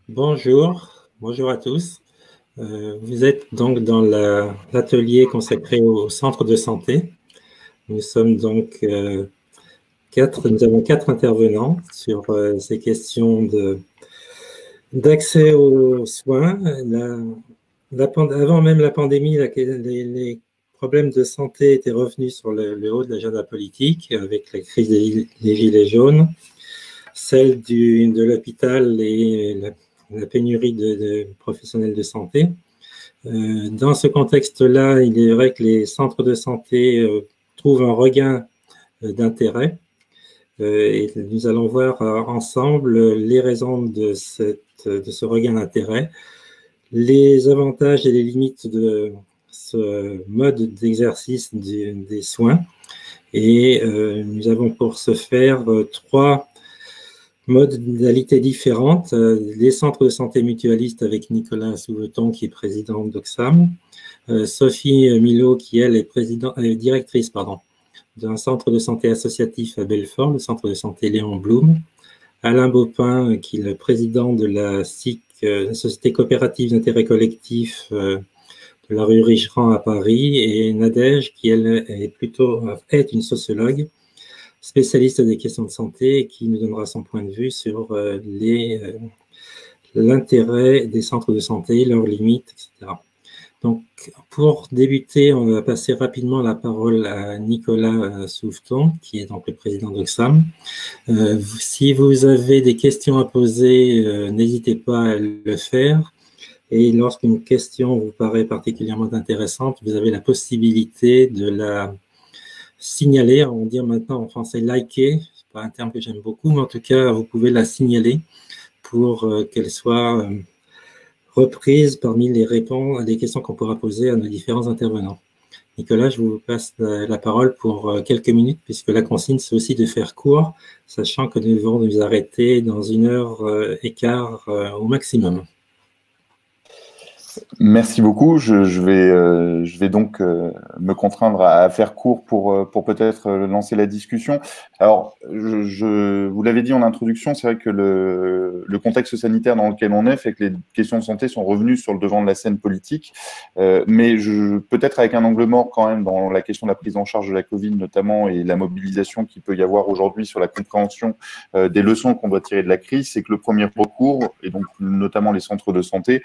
Bonjour à tous. Vous êtes donc dans l'atelier consacré au centre de santé. Nous sommes donc nous avons quatre intervenants sur ces questions d'accès aux soins. Avant même la pandémie, les problèmes de santé étaient revenus sur le haut de l'agenda politique avec la crise des Gilets jaunes, celle de l'hôpital et la pénurie de professionnels de santé. Dans ce contexte-là, il est vrai que les centres de santé trouvent un regain d'intérêt et nous allons voir ensemble les raisons de ce regain d'intérêt, les avantages et les limites de ce mode d'exercice des soins. Et nous avons pour ce faire trois modalités différentes. Les centres de santé mutualistes avec Nicolas Souveton, qui est président d'Oxfam, Sophie Milot, qui elle est directrice d'un centre de santé associatif à Belfort, le centre de santé Léon Blum, Alain Baupin, qui est le président de la SIC, la Société coopérative d'intérêt collectif de la rue Richerand à Paris, et Nadège, qui elle est une sociologue spécialiste des questions de santé et qui nous donnera son point de vue sur l'intérêt des centres de santé, leurs limites, etc. Donc, pour débuter, on va passer rapidement la parole à Nicolas Souveton, qui est donc le président d'Oxfam. Si vous avez des questions à poser, n'hésitez pas à le faire. Et lorsqu'une question vous paraît particulièrement intéressante, vous avez la possibilité de la signaler, on dit maintenant en français liker, c'est pas un terme que j'aime beaucoup, mais en tout cas, vous pouvez la signaler pour qu'elle soit reprise parmi les questions qu'on pourra poser à nos différents intervenants. Nicolas, je vous passe la parole pour quelques minutes, puisque la consigne, c'est aussi de faire court, sachant que nous devons nous arrêter dans 1h15 au maximum. Merci beaucoup. Je vais donc me contraindre à faire court pour peut-être lancer la discussion. Alors, vous l'avez dit en introduction, c'est vrai que le contexte sanitaire dans lequel on est fait que les questions de santé sont revenues sur le devant de la scène politique, mais peut-être avec un angle mort quand même dans la question de la prise en charge de la Covid notamment et la mobilisation qu'il peut y avoir aujourd'hui sur la compréhension des leçons qu'on doit tirer de la crise, c'est que le premier recours, et donc notamment les centres de santé,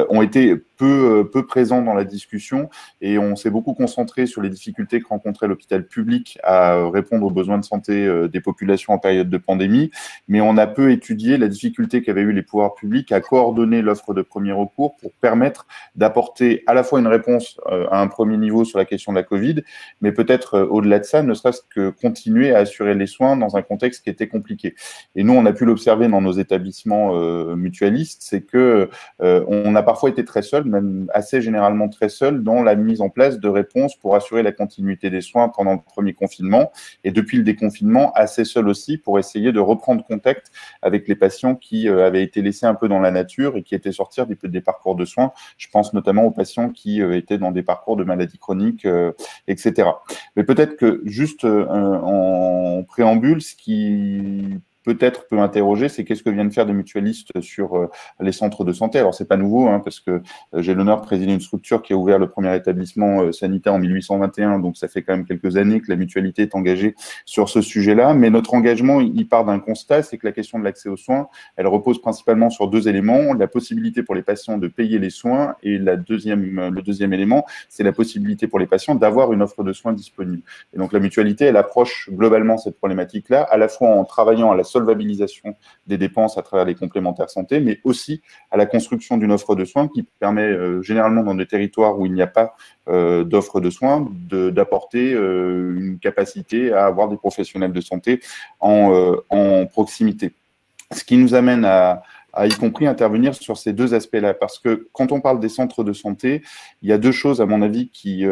ont été peu présents dans la discussion et on s'est beaucoup concentré sur les difficultés que rencontrait l'hôpital public à répondre aux besoins de santé des populations en période de pandémie, mais on a peu étudié la difficulté qu'avaient eu les pouvoirs publics à coordonner l'offre de premier recours pour permettre d'apporter à la fois une réponse à un premier niveau sur la question de la Covid, mais peut-être au-delà de ça, ne serait-ce que continuer à assurer les soins dans un contexte qui était compliqué. Et nous, on a pu l'observer dans nos établissements mutualistes, c'est que on a parfois été très seul, même assez généralement très seul, dans la mise en place de réponses pour assurer la continuité des soins pendant le premier confinement et depuis le déconfinement, assez seul aussi pour essayer de reprendre contact avec les patients qui avaient été laissés un peu dans la nature et qui étaient sortis des parcours de soins. Je pense notamment aux patients qui étaient dans des parcours de maladies chroniques, etc. Mais peut-être que juste en préambule, ce qui peut-être peut interroger, c'est qu'est-ce que viennent faire des mutualistes sur les centres de santé. Alors, c'est pas nouveau, hein, parce que j'ai l'honneur de présider une structure qui a ouvert le premier établissement sanitaire en 1821, donc ça fait quand même quelques années que la mutualité est engagée sur ce sujet-là. Mais notre engagement, il part d'un constat, c'est que la question de l'accès aux soins, elle repose principalement sur deux éléments. La possibilité pour les patients de payer les soins et le deuxième élément, c'est la possibilité pour les patients d'avoir une offre de soins disponible. Et donc, la mutualité, elle approche globalement cette problématique-là, à la fois en travaillant à la solvabilisation des dépenses à travers les complémentaires santé, mais aussi à la construction d'une offre de soins qui permet généralement dans des territoires où il n'y a pas d'offre de soins d'apporter une capacité à avoir des professionnels de santé en proximité. Ce qui nous amène à y compris intervenir sur ces deux aspects-là. Parce que quand on parle des centres de santé, il y a deux choses, à mon avis, qui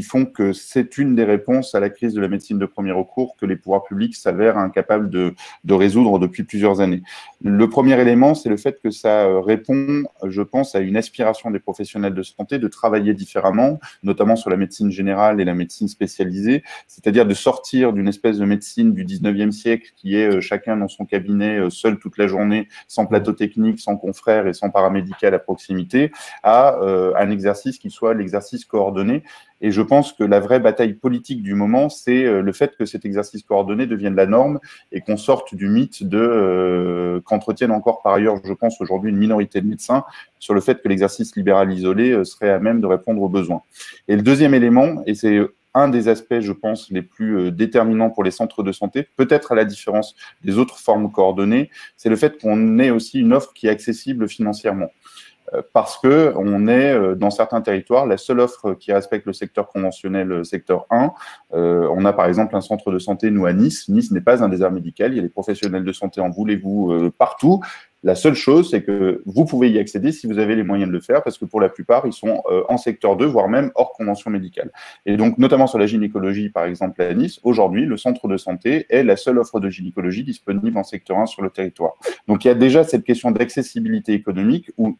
font que c'est une des réponses à la crise de la médecine de premier recours que les pouvoirs publics s'avèrent incapables de résoudre depuis plusieurs années. Le premier élément, c'est le fait que ça répond, je pense, à une aspiration des professionnels de santé de travailler différemment, notamment sur la médecine générale et la médecine spécialisée, c'est-à-dire de sortir d'une espèce de médecine du 19e siècle qui est chacun dans son cabinet, seul toute la journée, sans plateau technique, sans confrères et sans paramédical à proximité, à un exercice qui soit l'exercice coordonné. Et je pense que la vraie bataille politique du moment, c'est le fait que cet exercice coordonné devienne la norme et qu'on sorte du mythe qu'entretiennent encore par ailleurs, je pense, aujourd'hui une minorité de médecins sur le fait que l'exercice libéral isolé serait à même de répondre aux besoins. Et le deuxième élément, et c'est un des aspects, je pense, les plus déterminants pour les centres de santé, peut-être à la différence des autres formes coordonnées, c'est le fait qu'on ait aussi une offre qui est accessible financièrement. Parce qu'on est, dans certains territoires, la seule offre qui respecte le secteur conventionnel, secteur 1. On a par exemple un centre de santé, nous, à Nice. Nice n'est pas un désert médical, il y a des professionnels de santé, en voulez-vous, partout. La seule chose, c'est que vous pouvez y accéder si vous avez les moyens de le faire, parce que pour la plupart, ils sont en secteur 2, voire même hors convention médicale. Et donc, notamment sur la gynécologie, par exemple, à Nice, aujourd'hui, le centre de santé est la seule offre de gynécologie disponible en secteur 1 sur le territoire. Donc, il y a déjà cette question d'accessibilité économique où,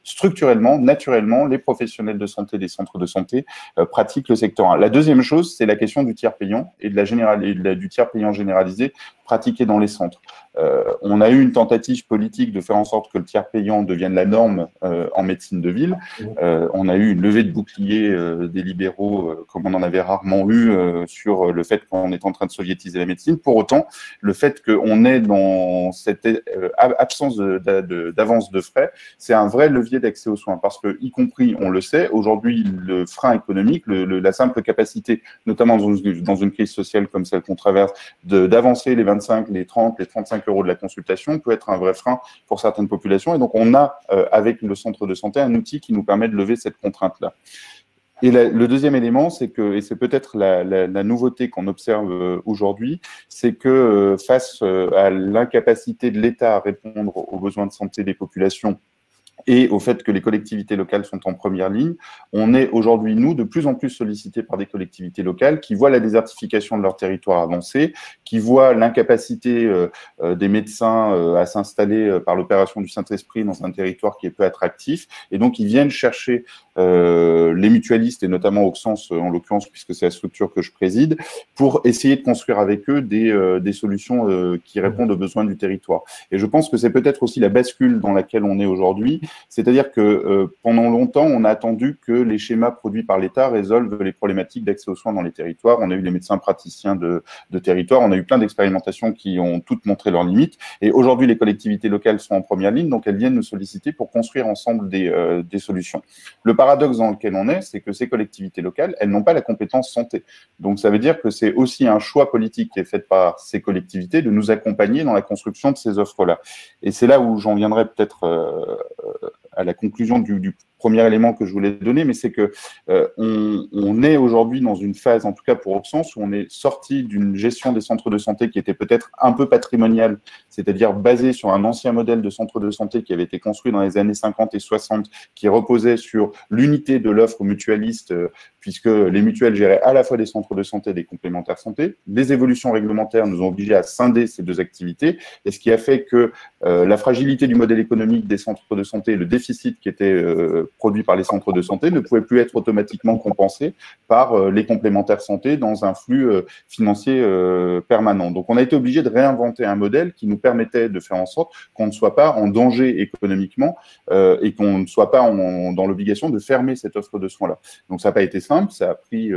structurellement, naturellement, les professionnels de santé des centres de santé pratiquent le secteur 1. La deuxième chose, c'est la question du tiers payant et du tiers payant généralisé pratiqué dans les centres. On a eu une tentative politique de faire en sorte que le tiers payant devienne la norme en médecine de ville. On a eu une levée de bouclier des libéraux, comme on en avait rarement eu, sur le fait qu'on est en train de soviétiser la médecine. Pour autant, le fait qu'on est dans cette absence d'avance de frais, c'est un vrai levier d'accès aux soins, parce que, y compris, on le sait, aujourd'hui, le frein économique, la simple capacité, notamment dans une crise sociale comme celle qu'on traverse, d'avancer les 25, les 30, les 35 euros de la consultation peut être un vrai frein pour certaines populations. Et donc, on a, avec le centre de santé, un outil qui nous permet de lever cette contrainte-là. Et le deuxième élément, c'est que, et c'est peut-être la nouveauté qu'on observe aujourd'hui, c'est que face à l'incapacité de l'État à répondre aux besoins de santé des populations et au fait que les collectivités locales sont en première ligne, on est aujourd'hui, nous, de plus en plus sollicités par des collectivités locales qui voient la désertification de leur territoire avancer, qui voient l'incapacité des médecins à s'installer par l'opération du Saint-Esprit dans un territoire qui est peu attractif, et donc ils viennent chercher les mutualistes, et notamment Auxances, en l'occurrence, puisque c'est la structure que je préside, pour essayer de construire avec eux des solutions qui répondent aux besoins du territoire. Et je pense que c'est peut-être aussi la bascule dans laquelle on est aujourd'hui, c'est-à-dire que pendant longtemps, on a attendu que les schémas produits par l'État résolvent les problématiques d'accès aux soins dans les territoires. On a eu les médecins praticiens de territoire, on a eu plein d'expérimentations qui ont toutes montré leurs limites. Et aujourd'hui, les collectivités locales sont en première ligne, donc elles viennent nous solliciter pour construire ensemble des solutions. Le paradoxe dans lequel on est, c'est que ces collectivités locales, elles n'ont pas la compétence santé. Donc ça veut dire que c'est aussi un choix politique qui est fait par ces collectivités de nous accompagner dans la construction de ces offres-là. Et c'est là où j'en viendrai peut-être à la conclusion du premier élément que je voulais donner, mais c'est que on est aujourd'hui dans une phase, en tout cas pour Auxances, où on est sorti d'une gestion des centres de santé qui était peut-être un peu patrimoniale, c'est-à-dire basée sur un ancien modèle de centre de santé qui avait été construit dans les années 50 et 60, qui reposait sur l'unité de l'offre mutualiste, puisque les mutuelles géraient à la fois des centres de santé et des complémentaires santé. Les évolutions réglementaires nous ont obligés à scinder ces deux activités, et ce qui a fait que la fragilité du modèle économique des centres de santé, le déficit qui était produit par les centres de santé ne pouvait plus être automatiquement compensé par les complémentaires santé dans un flux financier permanent. Donc on a été obligé de réinventer un modèle qui nous permettait de faire en sorte qu'on ne soit pas en danger économiquement et qu'on ne soit pas dans l'obligation de fermer cette offre de soins-là. Donc ça n'a pas été simple, ça a pris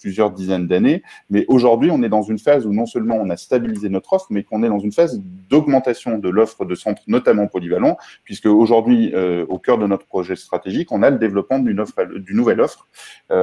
plusieurs dizaines d'années, mais aujourd'hui on est dans une phase où non seulement on a stabilisé notre offre, mais qu'on est dans une phase d'augmentation de l'offre de centres, notamment polyvalents, puisque aujourd'hui, au cœur de notre projet stratégique, on a le développement d'une nouvelle offre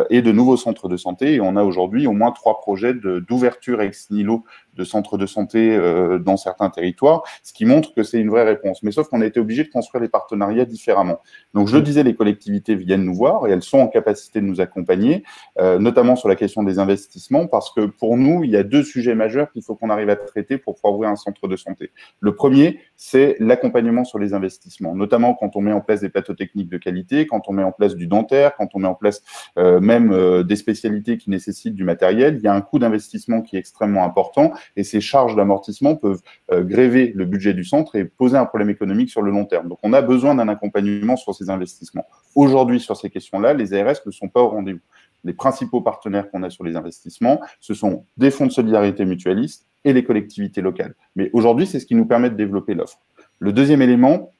et de nouveaux centres de santé. Et on a aujourd'hui au moins 3 projets d'ouverture ex nihilo de centres de santé dans certains territoires, ce qui montre que c'est une vraie réponse. Mais sauf qu'on a été obligé de construire les partenariats différemment. Donc, je le disais, les collectivités viennent nous voir et elles sont en capacité de nous accompagner, notamment sur la question des investissements, parce que pour nous, il y a 2 sujets majeurs qu'il faut qu'on arrive à traiter pour pouvoir ouvrir un centre de santé. Le premier, c'est l'accompagnement sur les investissements, notamment quand on met en place des plateaux techniques de qualité, quand on met en place du dentaire, quand on met en place même des spécialités qui nécessitent du matériel. Il y a un coût d'investissement qui est extrêmement important et ces charges d'amortissement peuvent gréver le budget du centre et poser un problème économique sur le long terme. Donc, on a besoin d'un accompagnement sur ces investissements. Aujourd'hui, sur ces questions-là, les ARS ne sont pas au rendez-vous. Les principaux partenaires qu'on a sur les investissements, ce sont des fonds de solidarité mutualistes et les collectivités locales. Mais aujourd'hui, c'est ce qui nous permet de développer l'offre. Le deuxième élément,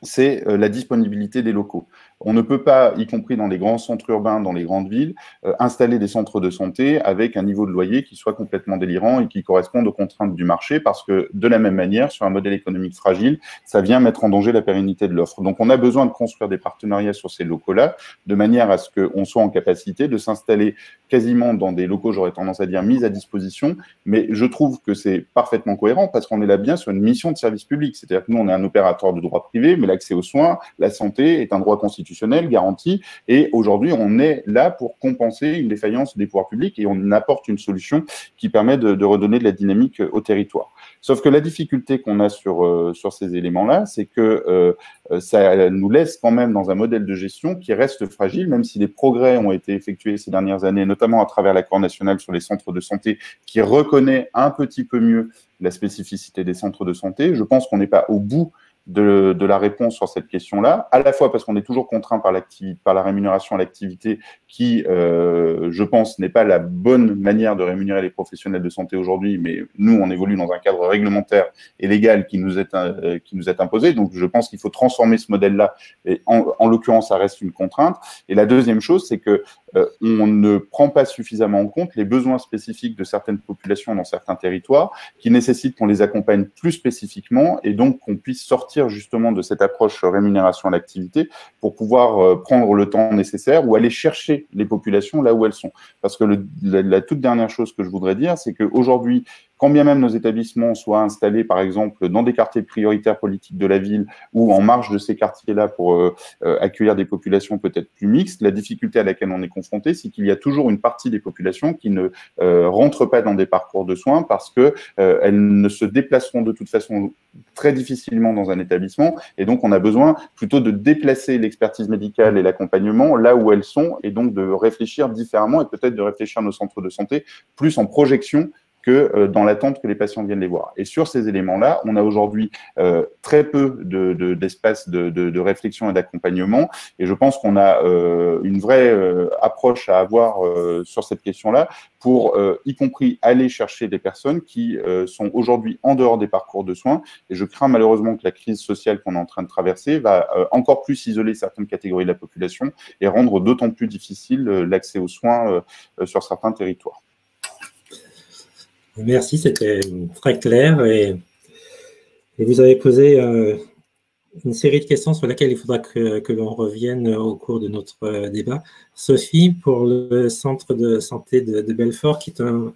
c'est la disponibilité des locaux. On ne peut pas, y compris dans les grands centres urbains, dans les grandes villes, installer des centres de santé avec un niveau de loyer qui soit complètement délirant et qui corresponde aux contraintes du marché, parce que de la même manière, sur un modèle économique fragile, ça vient mettre en danger la pérennité de l'offre. Donc on a besoin de construire des partenariats sur ces locaux-là, de manière à ce qu'on soit en capacité de s'installer quasiment dans des locaux, j'aurais tendance à dire, mis à disposition, mais je trouve que c'est parfaitement cohérent parce qu'on est là bien sur une mission de service public. C'est-à-dire que nous, on est un opérateur de droit privé, mais l'accès aux soins, la santé est un droit constitutionnel garanti, et aujourd'hui, on est là pour compenser une défaillance des pouvoirs publics et on apporte une solution qui permet de redonner de la dynamique au territoire. Sauf que la difficulté qu'on a sur ces éléments-là, c'est que ça nous laisse quand même dans un modèle de gestion qui reste fragile, même si des progrès ont été effectués ces dernières années, notamment à travers l'accord national sur les centres de santé, qui reconnaît un petit peu mieux la spécificité des centres de santé. Je pense qu'on n'est pas au bout de la réponse sur cette question-là, à la fois parce qu'on est toujours contraint par la rémunération à l'activité qui, je pense, n'est pas la bonne manière de rémunérer les professionnels de santé aujourd'hui, mais nous, on évolue dans un cadre réglementaire et légal qui nous est imposé, donc je pense qu'il faut transformer ce modèle-là, et en l'occurrence, ça reste une contrainte. Et la deuxième chose, c'est que on ne prend pas suffisamment en compte les besoins spécifiques de certaines populations dans certains territoires qui nécessitent qu'on les accompagne plus spécifiquement et donc qu'on puisse sortir justement de cette approche rémunération à l'activité pour pouvoir prendre le temps nécessaire ou aller chercher les populations là où elles sont. Parce que la toute dernière chose que je voudrais dire, c'est qu'aujourd'hui, quand bien même nos établissements soient installés, par exemple, dans des quartiers prioritaires politiques de la ville ou en marge de ces quartiers-là pour accueillir des populations peut-être plus mixtes, la difficulté à laquelle on est confronté, c'est qu'il y a toujours une partie des populations qui ne rentrent pas dans des parcours de soins parce qu'elles ne se déplaceront de toute façon très difficilement dans un établissement. Et donc, on a besoin plutôt de déplacer l'expertise médicale et l'accompagnement là où elles sont et donc de réfléchir différemment et peut-être de réfléchir nos centres de santé plus en projection que dans l'attente que les patients viennent les voir. Et sur ces éléments-là, on a aujourd'hui très peu d'espace de réflexion et d'accompagnement. Et je pense qu'on a une vraie approche à avoir sur cette question-là pour, y compris, aller chercher des personnes qui sont aujourd'hui en dehors des parcours de soins. Et je crains malheureusement que la crise sociale qu'on est en train de traverser va encore plus isoler certaines catégories de la population et rendre d'autant plus difficile l'accès aux soins sur certains territoires. Merci, c'était très clair et vous avez posé une série de questions sur lesquelles il faudra que l'on revienne au cours de notre débat. Sophie, pour le centre de santé de Belfort, qui est un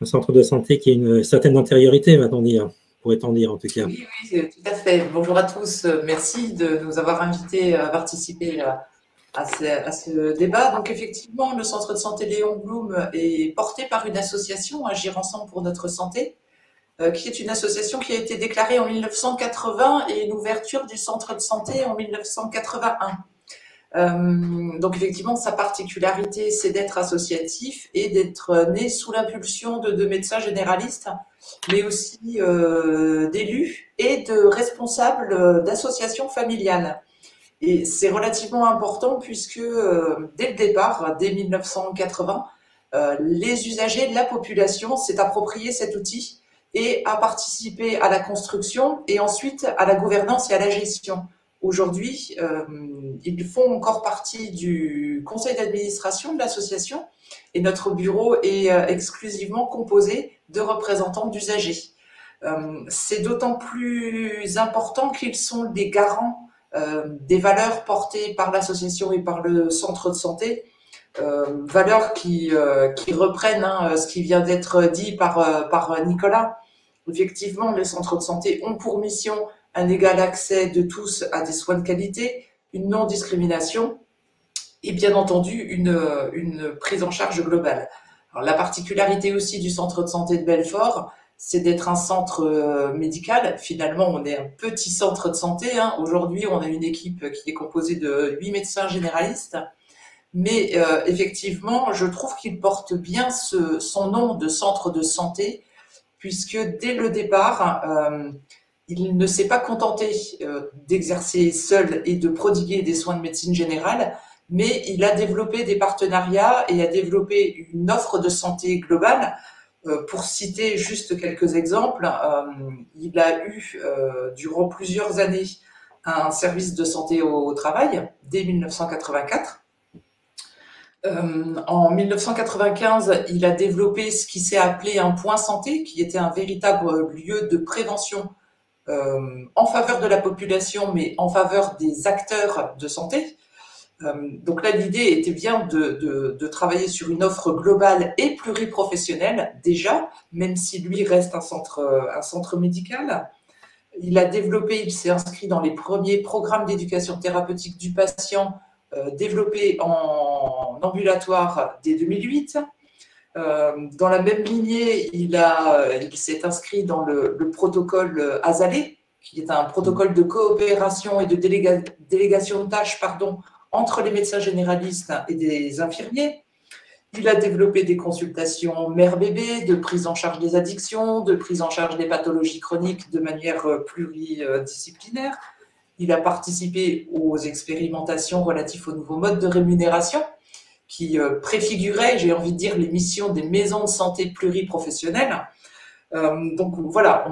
centre de santé qui a une certaine antériorité, va-t-on dire, pourrait-on dire en tout cas. Oui, tout à fait. Bonjour à tous. Merci de nous avoir invités à participer à ce débat. Donc effectivement, le centre de santé Léon Blum est porté par une association, Agir ensemble pour notre santé, qui est une association qui a été déclarée en 1980 et une ouverture du centre de santé en 1981. Donc effectivement, sa particularité, c'est d'être associatif et d'être né sous l'impulsion de médecins généralistes, mais aussi d'élus et de responsables d'associations familiales. Et c'est relativement important puisque dès le départ, dès 1980, les usagers, la population s'est approprié cet outil et a participé à la construction et ensuite à la gouvernance et à la gestion. Aujourd'hui, ils font encore partie du conseil d'administration de l'association et notre bureau est exclusivement composé de représentants d'usagers. C'est d'autant plus important qu'ils sont des garants des valeurs portées par l'association et par le centre de santé, valeurs qui reprennent ce qui vient d'être dit par Nicolas. Effectivement, les centres de santé ont pour mission un égal accès de tous à des soins de qualité, une non-discrimination et bien entendu une prise en charge globale. Alors, la particularité aussi du centre de santé de Belfort, c'est d'être un centre médical. Finalement, on est un petit centre de santé. Aujourd'hui, on a une équipe qui est composée de 8 médecins généralistes. Mais effectivement, je trouve qu'il porte bien son nom de centre de santé, puisque dès le départ, il ne s'est pas contenté d'exercer seul et de prodiguer des soins de médecine générale, mais il a développé des partenariats et a développé une offre de santé globale Pour citer juste quelques exemples, il a eu durant plusieurs années un service de santé au travail dès 1984. En 1995, il a développé ce qui s'est appelé un point santé, qui était un véritable lieu de prévention en faveur de la population, mais en faveur des acteurs de santé. Donc là, l'idée était bien de travailler sur une offre globale et pluriprofessionnelle, déjà, même si lui reste un centre médical. Il s'est inscrit dans les premiers programmes d'éducation thérapeutique du patient développés en ambulatoire dès 2008. Dans la même lignée, il s'est inscrit dans le protocole ASALE, qui est un protocole de coopération et de délégation de tâches, entre les médecins généralistes et des infirmiers. Il a développé des consultations mère-bébé, de prise en charge des addictions, de prise en charge des pathologies chroniques de manière pluridisciplinaire. Il a participé aux expérimentations relatives aux nouveaux modes de rémunération qui préfiguraient, j'ai envie de dire, les missions des maisons de santé pluriprofessionnelles. Donc voilà,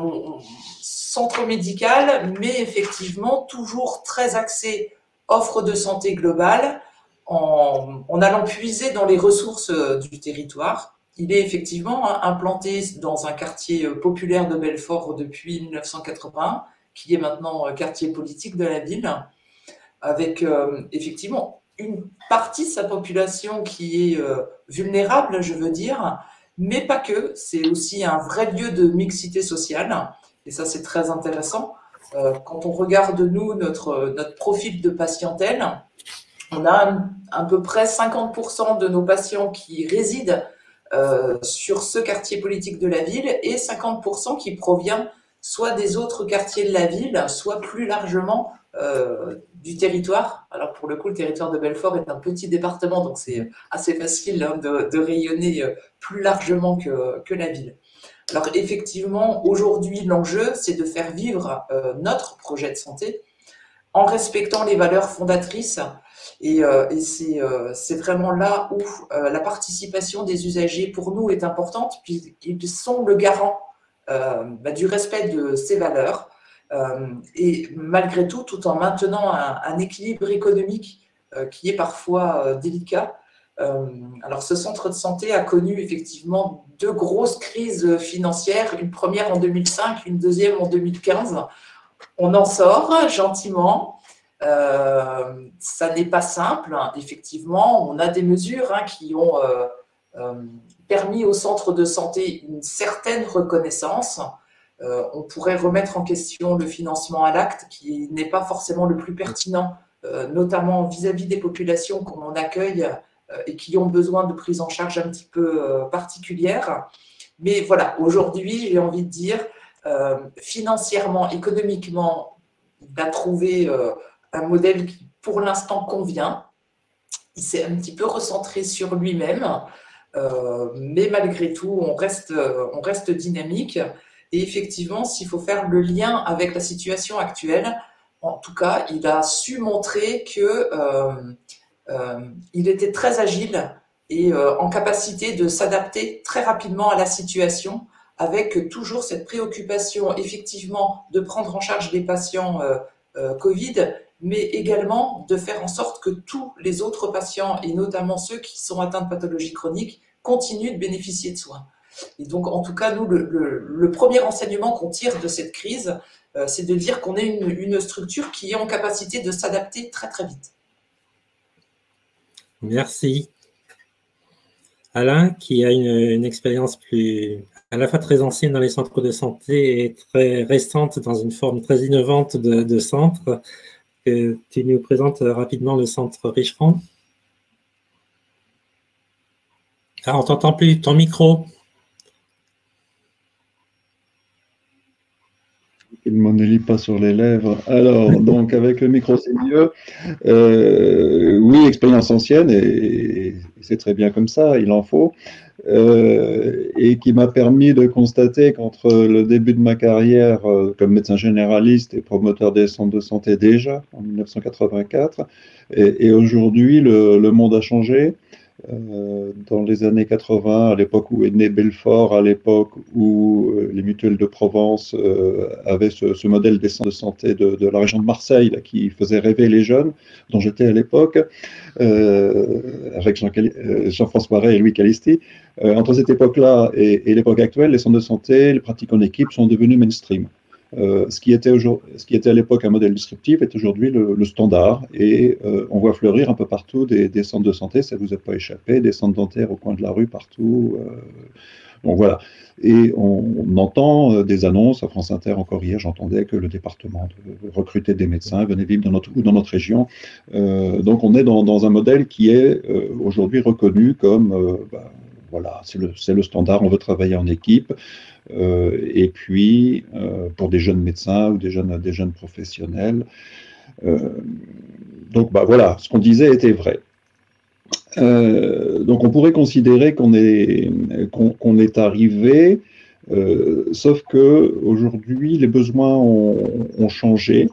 centre médical, mais effectivement toujours très axé offre de santé globale, en allant puiser dans les ressources du territoire. Il est effectivement implanté dans un quartier populaire de Belfort depuis 1981, qui est maintenant quartier politique de la ville, avec effectivement une partie de sa population qui est vulnérable, je veux dire, mais pas que. C'est aussi un vrai lieu de mixité sociale, et ça c'est très intéressant. Quand on regarde, nous, notre profil de patientèle, on a à peu près 50% de nos patients qui résident sur ce quartier politique de la ville et 50% qui provient soit des autres quartiers de la ville, soit plus largement du territoire. Alors pour le coup, le territoire de Belfort est un petit département, donc c'est assez facile de rayonner plus largement que la ville. Alors effectivement, aujourd'hui, l'enjeu, c'est de faire vivre notre projet de santé en respectant les valeurs fondatrices. Et c'est vraiment là où la participation des usagers, pour nous, est importante, puisqu'ils sont le garant du respect de ces valeurs. Et malgré tout en maintenant un équilibre économique qui est parfois délicat. Alors, ce centre de santé a connu effectivement 2 grosses crises financières, une première en 2005, une deuxième en 2015. On en sort gentiment. Ça n'est pas simple, effectivement. On a des mesures qui ont permis au centre de santé une certaine reconnaissance. On pourrait remettre en question le financement à l'acte, qui n'est pas forcément le plus pertinent, notamment vis-à-vis des populations qu'on accueille et qui ont besoin de prise en charge un petit peu particulière. Mais voilà, aujourd'hui, j'ai envie de dire, financièrement, économiquement, il a trouvé un modèle qui, pour l'instant, convient. Il s'est un petit peu recentré sur lui-même, mais malgré tout, on reste dynamique. Et effectivement, s'il faut faire le lien avec la situation actuelle, en tout cas, il a su montrer que il était très agile et en capacité de s'adapter très rapidement à la situation, avec toujours cette préoccupation effectivement de prendre en charge les patients Covid, mais également de faire en sorte que tous les autres patients, et notamment ceux qui sont atteints de pathologies chroniques, continuent de bénéficier de soins. Et donc, en tout cas, nous, le premier enseignement qu'on tire de cette crise, c'est de dire qu'on est une structure qui est en capacité de s'adapter très, très vite. Merci. Alain, qui a une expérience à la fois très ancienne dans les centres de santé et très récente dans une forme très innovante de centre, tu nous présentes rapidement le centre Richerand. Ah, on ne t'entend plus, ton micro. Il m'en lit pas sur les lèvres. Alors, donc, avec le micro, c'est mieux. Oui, expérience ancienne, et c'est très bien comme ça, il en faut. Et qui m'a permis de constater qu'entre le début de ma carrière comme médecin généraliste et promoteur des centres de santé déjà, en 1984, et aujourd'hui, le monde a changé. dans les années 80, à l'époque où est né Belfort, à l'époque où les mutuelles de Provence avaient ce modèle des centres de santé de la région de Marseille, là, qui faisait rêver les jeunes, dont j'étais à l'époque, avec Jean-François Ray et Louis Calisti. Entre cette époque-là et l'époque actuelle, les centres de santé, les pratiques en équipe sont devenus mainstream. Ce qui était à l'époque un modèle disruptif est aujourd'hui le standard, et on voit fleurir un peu partout des centres de santé, ça ne vous a pas échappé, des centres dentaires au coin de la rue partout. Donc voilà. Et on entend des annonces à France Inter. Encore hier, j'entendais que le département recrutait des médecins, venait vivre dans notre région. Donc on est dans un modèle qui est aujourd'hui reconnu comme voilà, c'est le standard, on veut travailler en équipe. Et puis, pour des jeunes médecins ou des jeunes professionnels. Donc, voilà, ce qu'on disait était vrai. Donc, on pourrait considérer qu'on est arrivé, sauf qu'aujourd'hui, les besoins ont changé.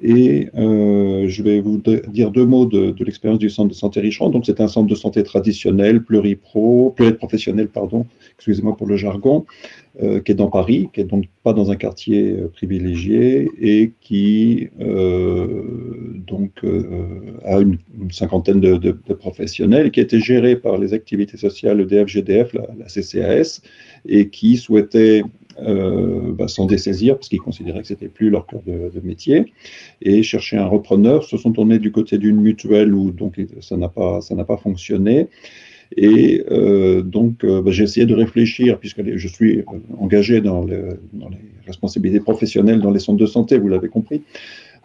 Et je vais vous dire deux mots de l'expérience du centre de santé Richeron. Donc, c'est un centre de santé traditionnel, pluriprofessionnel, pardon, excusez-moi pour le jargon, qui est dans Paris, qui est donc pas dans un quartier privilégié, et qui a une cinquantaine de professionnels, qui a été géré par les activités sociales EDF-GDF, la CCAS, et qui souhaitaient s'en dessaisir parce qu'ils considéraient que c'était plus leur cœur de métier, et chercher un repreneur. Se sont tournés du côté d'une mutuelle où donc ça n'a pas fonctionné. Et j'ai essayé de réfléchir, puisque je suis engagé dans les responsabilités professionnelles dans les centres de santé, vous l'avez compris,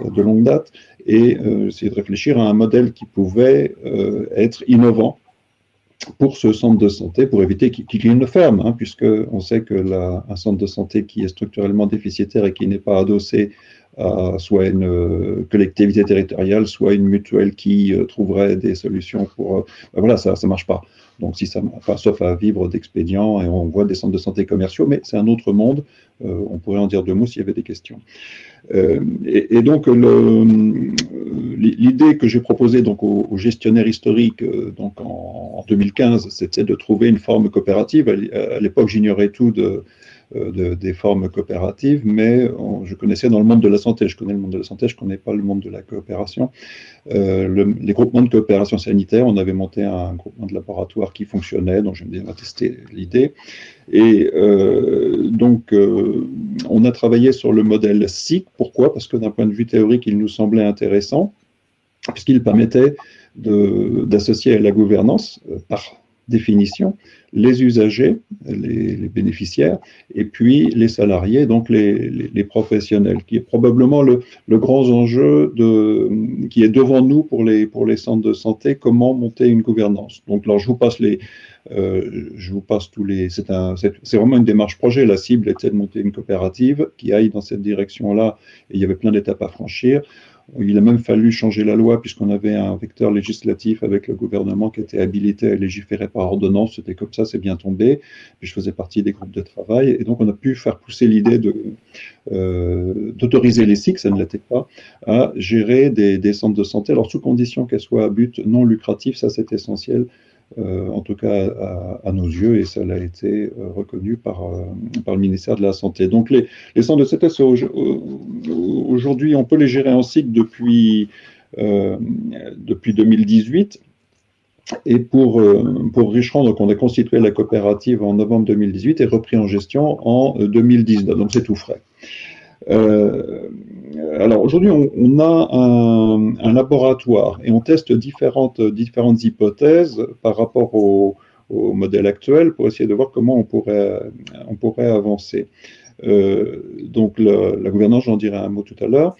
de longue date, et essayer de réfléchir à un modèle qui pouvait être innovant pour ce centre de santé, pour éviter qu'il ne ferme, puisqu'on sait que un centre de santé qui est structurellement déficitaire et qui n'est pas adossé à soit une collectivité territoriale, soit une mutuelle qui trouverait des solutions pour... voilà, ça ne marche pas. Donc, sauf à vivre d'expédients, et on voit des centres de santé commerciaux, mais c'est un autre monde. On pourrait en dire deux mots s'il y avait des questions. Et donc, l'idée que j'ai proposée donc, aux gestionnaires historiques donc en 2015, c'était de trouver une forme coopérative. À l'époque, j'ignorais tout des formes coopératives, mais je connaissais dans le monde de la santé. Je connais le monde de la santé, je ne connais pas le monde de la coopération. Les groupements de coopération sanitaire, on avait monté un groupement de laboratoire qui fonctionnait, donc j'aime bien tester l'idée. Et on a travaillé sur le modèle SIC. Pourquoi? Parce que d'un point de vue théorique, il nous semblait intéressant, puisqu'il permettait d'associer à la gouvernance, par définition, les usagers, les bénéficiaires, et puis les salariés, donc les professionnels, qui est probablement le grand enjeu qui est devant nous pour les centres de santé, comment monter une gouvernance. Donc, alors, je vous passe tous les... C'est vraiment une démarche projet. La cible était de monter une coopérative qui aille dans cette direction-là, et il y avait plein d'étapes à franchir. Il a même fallu changer la loi puisqu'on avait un vecteur législatif avec le gouvernement qui était habilité à légiférer par ordonnance. C'était comme ça, c'est bien tombé. Puis je faisais partie des groupes de travail. Et donc, on a pu faire pousser l'idée d'autoriser les SIC, ça ne l'était pas, à gérer des centres de santé. Alors, sous condition qu'elles soient à but non lucratif, ça c'est essentiel. En tout cas à nos yeux, et ça a été reconnu par le ministère de la Santé. Donc les centres de santé, aujourd'hui, on peut les gérer en SIC depuis 2018. Et pour Richeron, donc on a constitué la coopérative en novembre 2018 et repris en gestion en 2019. Donc c'est tout frais. Alors aujourd'hui, on a un laboratoire et on teste différentes hypothèses par rapport au modèle actuel pour essayer de voir comment on pourrait avancer. Donc la gouvernance, j'en dirai un mot tout à l'heure.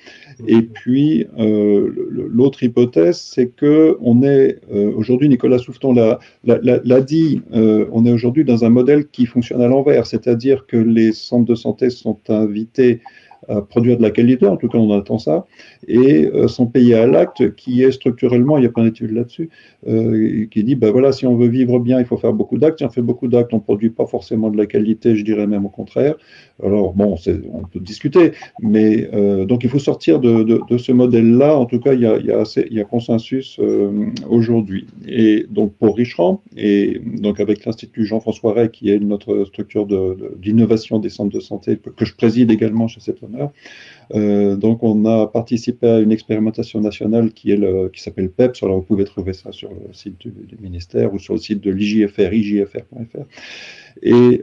Et puis l'autre hypothèse, c'est que on est aujourd'hui, Nicolas Souffeton l'a dit, on est aujourd'hui dans un modèle qui fonctionne à l'envers, c'est-à-dire que les centres de santé sont invités à produire de la qualité, en tout cas on attend ça, et sont payés à l'acte, qui est structurellement, il y a plein d'études là-dessus, qui dit, ben voilà, si on veut vivre bien, il faut faire beaucoup d'actes. Si on fait beaucoup d'actes, on ne produit pas forcément de la qualité, je dirais même au contraire. Alors bon, on peut discuter, mais donc il faut sortir de ce modèle-là. En tout cas, il y a consensus aujourd'hui. Et donc pour Richerand, et donc avec l'Institut Jean-François Rey, qui est notre structure d'innovation des centres de santé, que je préside également chez cet honneur, donc on a participé à une expérimentation nationale qui s'appelle PEPS. Alors vous pouvez trouver ça sur le site du ministère ou sur le site de l'IJFR, ijfr.fr. Et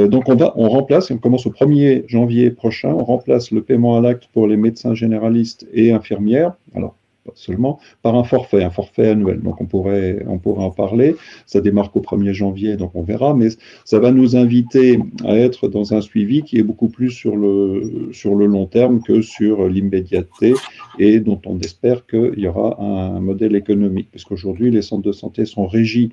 donc on remplace, on commence au 1er janvier prochain, on remplace le paiement à l'acte pour les médecins généralistes et infirmières, alors pas seulement, par un forfait annuel. Donc on pourrait en parler, ça démarre au 1er janvier, donc on verra, mais ça va nous inviter à être dans un suivi qui est beaucoup plus sur le long terme que sur l'immédiateté, et dont on espère qu'il y aura un modèle économique, parce qu'aujourd'hui les centres de santé sont régis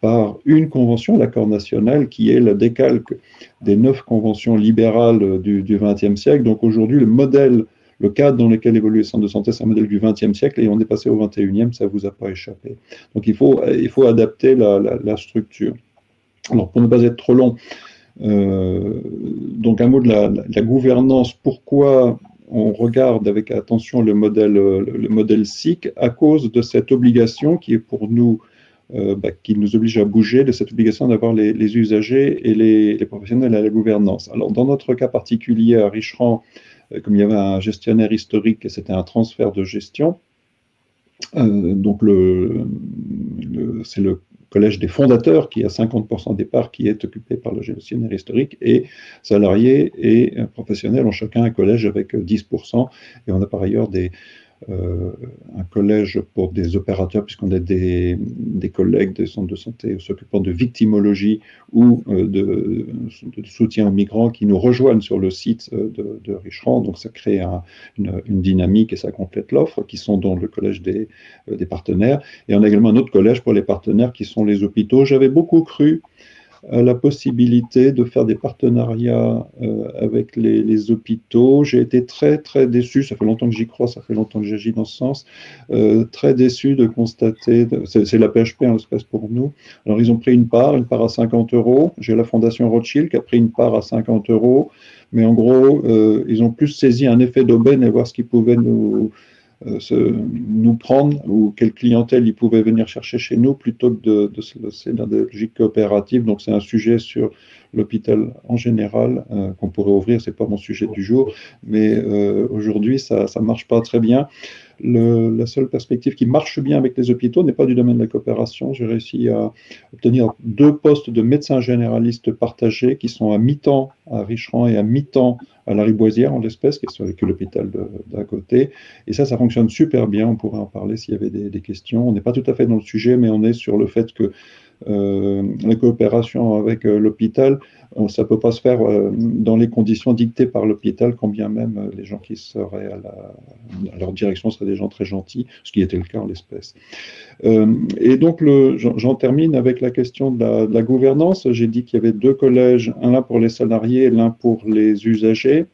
par une convention, l'accord national, qui est le décalque des 9 conventions libérales du XXe siècle. Donc aujourd'hui, le cadre dans lequel évoluent les centres de santé, c'est un modèle du XXe siècle, et on est passé au XXIe, ça ne vous a pas échappé. Donc il faut adapter la structure. Alors pour ne pas être trop long, donc un mot de la gouvernance. Pourquoi on regarde avec attention le modèle SIC? À cause de cette obligation qui est pour nous, qui nous oblige à bouger, de cette obligation d'avoir les usagers et les professionnels à la gouvernance. Alors, dans notre cas particulier à Richerand, comme il y avait un gestionnaire historique et c'était un transfert de gestion, donc c'est le collège des fondateurs qui a 50% des parts, qui est occupé par le gestionnaire historique, et salariés et professionnels ont chacun un collège avec 10%, et on a par ailleurs un collège pour des opérateurs, puisqu'on a des collègues des centres de santé s'occupant de victimologie ou de soutien aux migrants qui nous rejoignent sur le site de Richerand. Donc ça crée une dynamique et ça complète l'offre, qui sont dans le collège des partenaires. Et on a également un autre collège pour les partenaires qui sont les hôpitaux. J'avais beaucoup cru à la possibilité de faire des partenariats avec les hôpitaux. J'ai été très, très déçu, ça fait longtemps que j'y crois, ça fait longtemps que j'agis dans ce sens, très déçu de constater, c'est la PHP en l'espèce pour nous. Alors ils ont pris une part à 50 €, j'ai la Fondation Rothschild qui a pris une part à 50 €, mais en gros, ils ont plus saisi un effet d'aubaine et voir ce qu'ils pouvaient nous prendre, ou quelle clientèle ils pouvaient venir chercher chez nous, plutôt que de se lancer dans des logiques coopératives. Donc c'est un sujet sur l'hôpital en général qu'on pourrait ouvrir, c'est pas mon sujet du jour, mais aujourd'hui ça marche pas très bien. La seule perspective qui marche bien avec les hôpitaux n'est pas du domaine de la coopération. J'ai réussi à obtenir 2 postes de médecins généralistes partagés qui sont à mi-temps à Richerand et à mi-temps à la Riboisière, en l'espèce, qui est avec l'hôpital d'à côté. Et ça fonctionne super bien. On pourrait en parler s'il y avait des questions. On n'est pas tout à fait dans le sujet, mais on est sur le fait que la coopération avec l'hôpital, ça ne peut pas se faire dans les conditions dictées par l'hôpital, quand bien même les gens qui seraient à leur direction seraient des gens très gentils, ce qui était le cas en l'espèce. Et donc, j'en termine avec la question de la gouvernance. J'ai dit qu'il y avait 2 collèges, un là pour les salariés et l'un pour les usagers.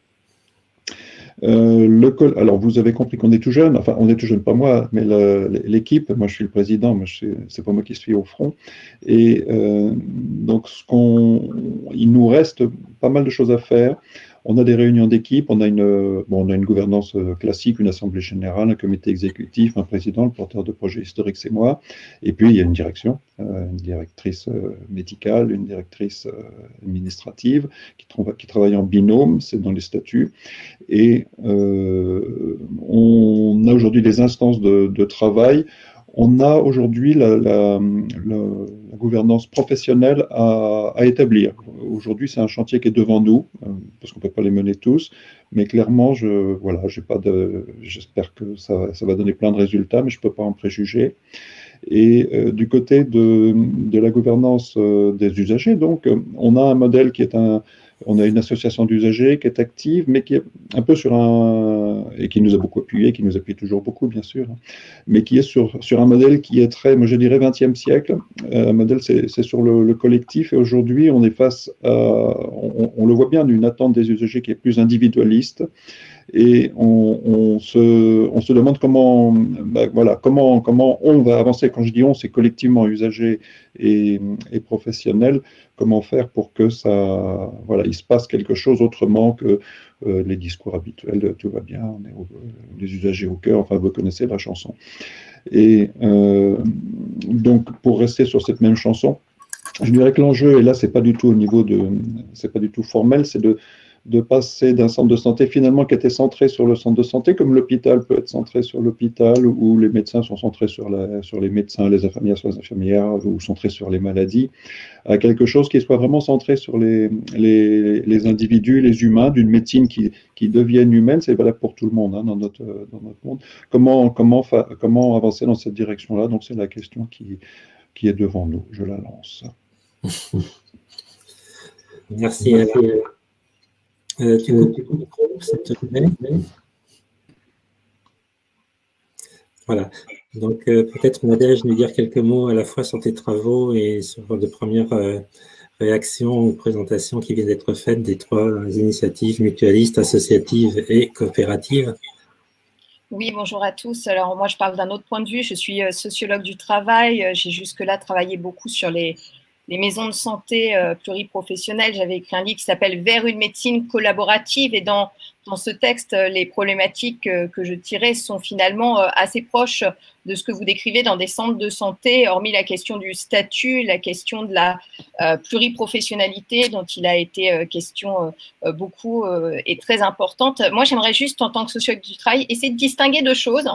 Alors, vous avez compris qu'on est tout jeune, enfin, on est tout jeune, pas moi, mais l'équipe, moi je suis le président, mais c'est pas moi qui suis au front. Et donc, il nous reste pas mal de choses à faire. On a des réunions d'équipe, on a une gouvernance classique, une assemblée générale, un comité exécutif, un président, le porteur de projet historique, c'est moi. Et puis, il y a une direction, une directrice médicale, une directrice administrative qui travaille en binôme, c'est dans les statuts. Et on a aujourd'hui des instances de travail. On a aujourd'hui la gouvernance professionnelle à établir. Aujourd'hui, c'est un chantier qui est devant nous, parce qu'on ne peut pas les mener tous, mais clairement, j'espère que ça va donner plein de résultats, mais je ne peux pas en préjuger. Et du côté de la gouvernance des usagers, donc, on a un modèle qui est On a une association d'usagers qui est active, mais qui est un peu sur et qui nous a beaucoup appuyé, qui nous appuie toujours beaucoup, bien sûr, mais qui est sur un modèle qui est très, moi je dirais, 20e siècle. Un modèle, c'est sur le collectif, et aujourd'hui, on est face à, on le voit bien, d'une attente des usagers qui est plus individualiste, et on se demande comment, voilà, comment on va avancer. Quand je dis on, c'est collectivement usagers et professionnels. Comment faire pour que ça, voilà, il se passe quelque chose autrement que les discours habituels de tout va bien, on est les usagers au cœur, enfin vous connaissez la chanson. Et donc pour rester sur cette même chanson, je dirais que l'enjeu, et là c'est pas du tout au niveau c'est pas du tout formel, c'est de passer d'un centre de santé finalement qui était centré sur le centre de santé, comme l'hôpital peut être centré sur l'hôpital, où les médecins sont centrés sur les médecins, les infirmières sur les infirmières, ou centrés sur les maladies, à quelque chose qui soit vraiment centré sur les individus, les humains, d'une médecine qui devienne humaine. C'est valable pour tout le monde, hein, dans notre monde. Comment avancer dans cette direction-là? Donc c'est la question qui est devant nous. Je la lance. Merci. Tu coupes le micro, s'il te plaît. Voilà. Donc, peut-être, Nadège, nous dire quelques mots à la fois sur tes travaux et sur de premières réactions ou présentations qui viennent d'être faites des 3 initiatives mutualistes, associatives et coopératives. Oui, bonjour à tous. Alors, moi, je parle d'un autre point de vue. Je suis sociologue du travail. J'ai jusque-là travaillé beaucoup sur les maisons de santé pluriprofessionnelles. J'avais écrit un livre qui s'appelle « Vers une médecine collaborative » et dans ce texte, les problématiques que je tirais sont finalement assez proches de ce que vous décrivez dans des centres de santé, hormis la question du statut, la question de la pluriprofessionnalité dont il a été question beaucoup et très importante. Moi, j'aimerais juste, en tant que sociologue du travail, essayer de distinguer 2 choses.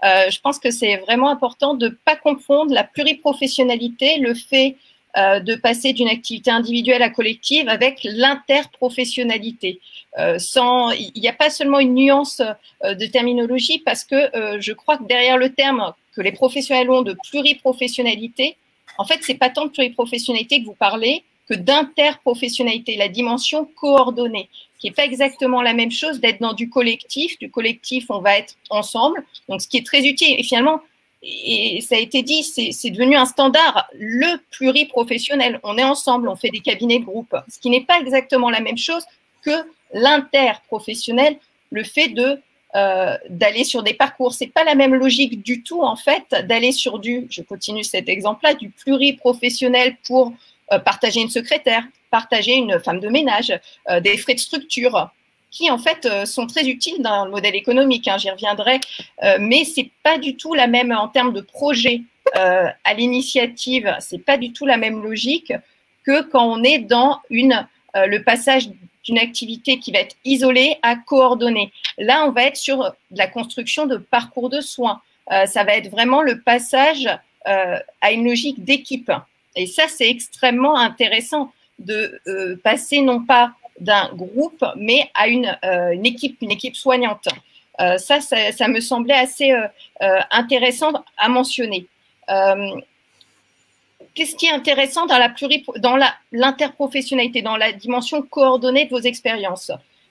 Je pense que c'est vraiment important de ne pas confondre la pluriprofessionnalité, le fait de passer d'une activité individuelle à collective avec l'interprofessionnalité. Il n'y a pas seulement une nuance de terminologie, parce que je crois que derrière le terme que les professionnels ont de pluriprofessionnalité, en fait, c'est pas tant de pluriprofessionnalité que vous parlez que d'interprofessionnalité, la dimension coordonnée, qui n'est pas exactement la même chose d'être dans du collectif. Du collectif, on va être ensemble, donc ce qui est très utile. Et finalement, et ça a été dit, c'est devenu un standard, le pluriprofessionnel. On est ensemble, on fait des cabinets de groupe, ce qui n'est pas exactement la même chose que l'interprofessionnel, le fait d'aller sur des parcours. C'est pas la même logique du tout, en fait, d'aller sur je continue cet exemple-là, du pluriprofessionnel pour partager une secrétaire, partager une femme de ménage, des frais de structure, qui en fait sont très utiles dans le modèle économique, hein, j'y reviendrai, mais c'est pas du tout la même en termes de projet à l'initiative, c'est pas du tout la même logique que quand on est dans le passage d'une activité qui va être isolée à coordonnée. Là, on va être sur la construction de parcours de soins. Ça va être vraiment le passage à une logique d'équipe. Et ça, c'est extrêmement intéressant de passer non pas d'un groupe, mais à une équipe soignante. Ça me semblait assez intéressant à mentionner. Qu'est-ce qui est intéressant dans l'interprofessionnalité, dans la dimension coordonnée de vos expériences?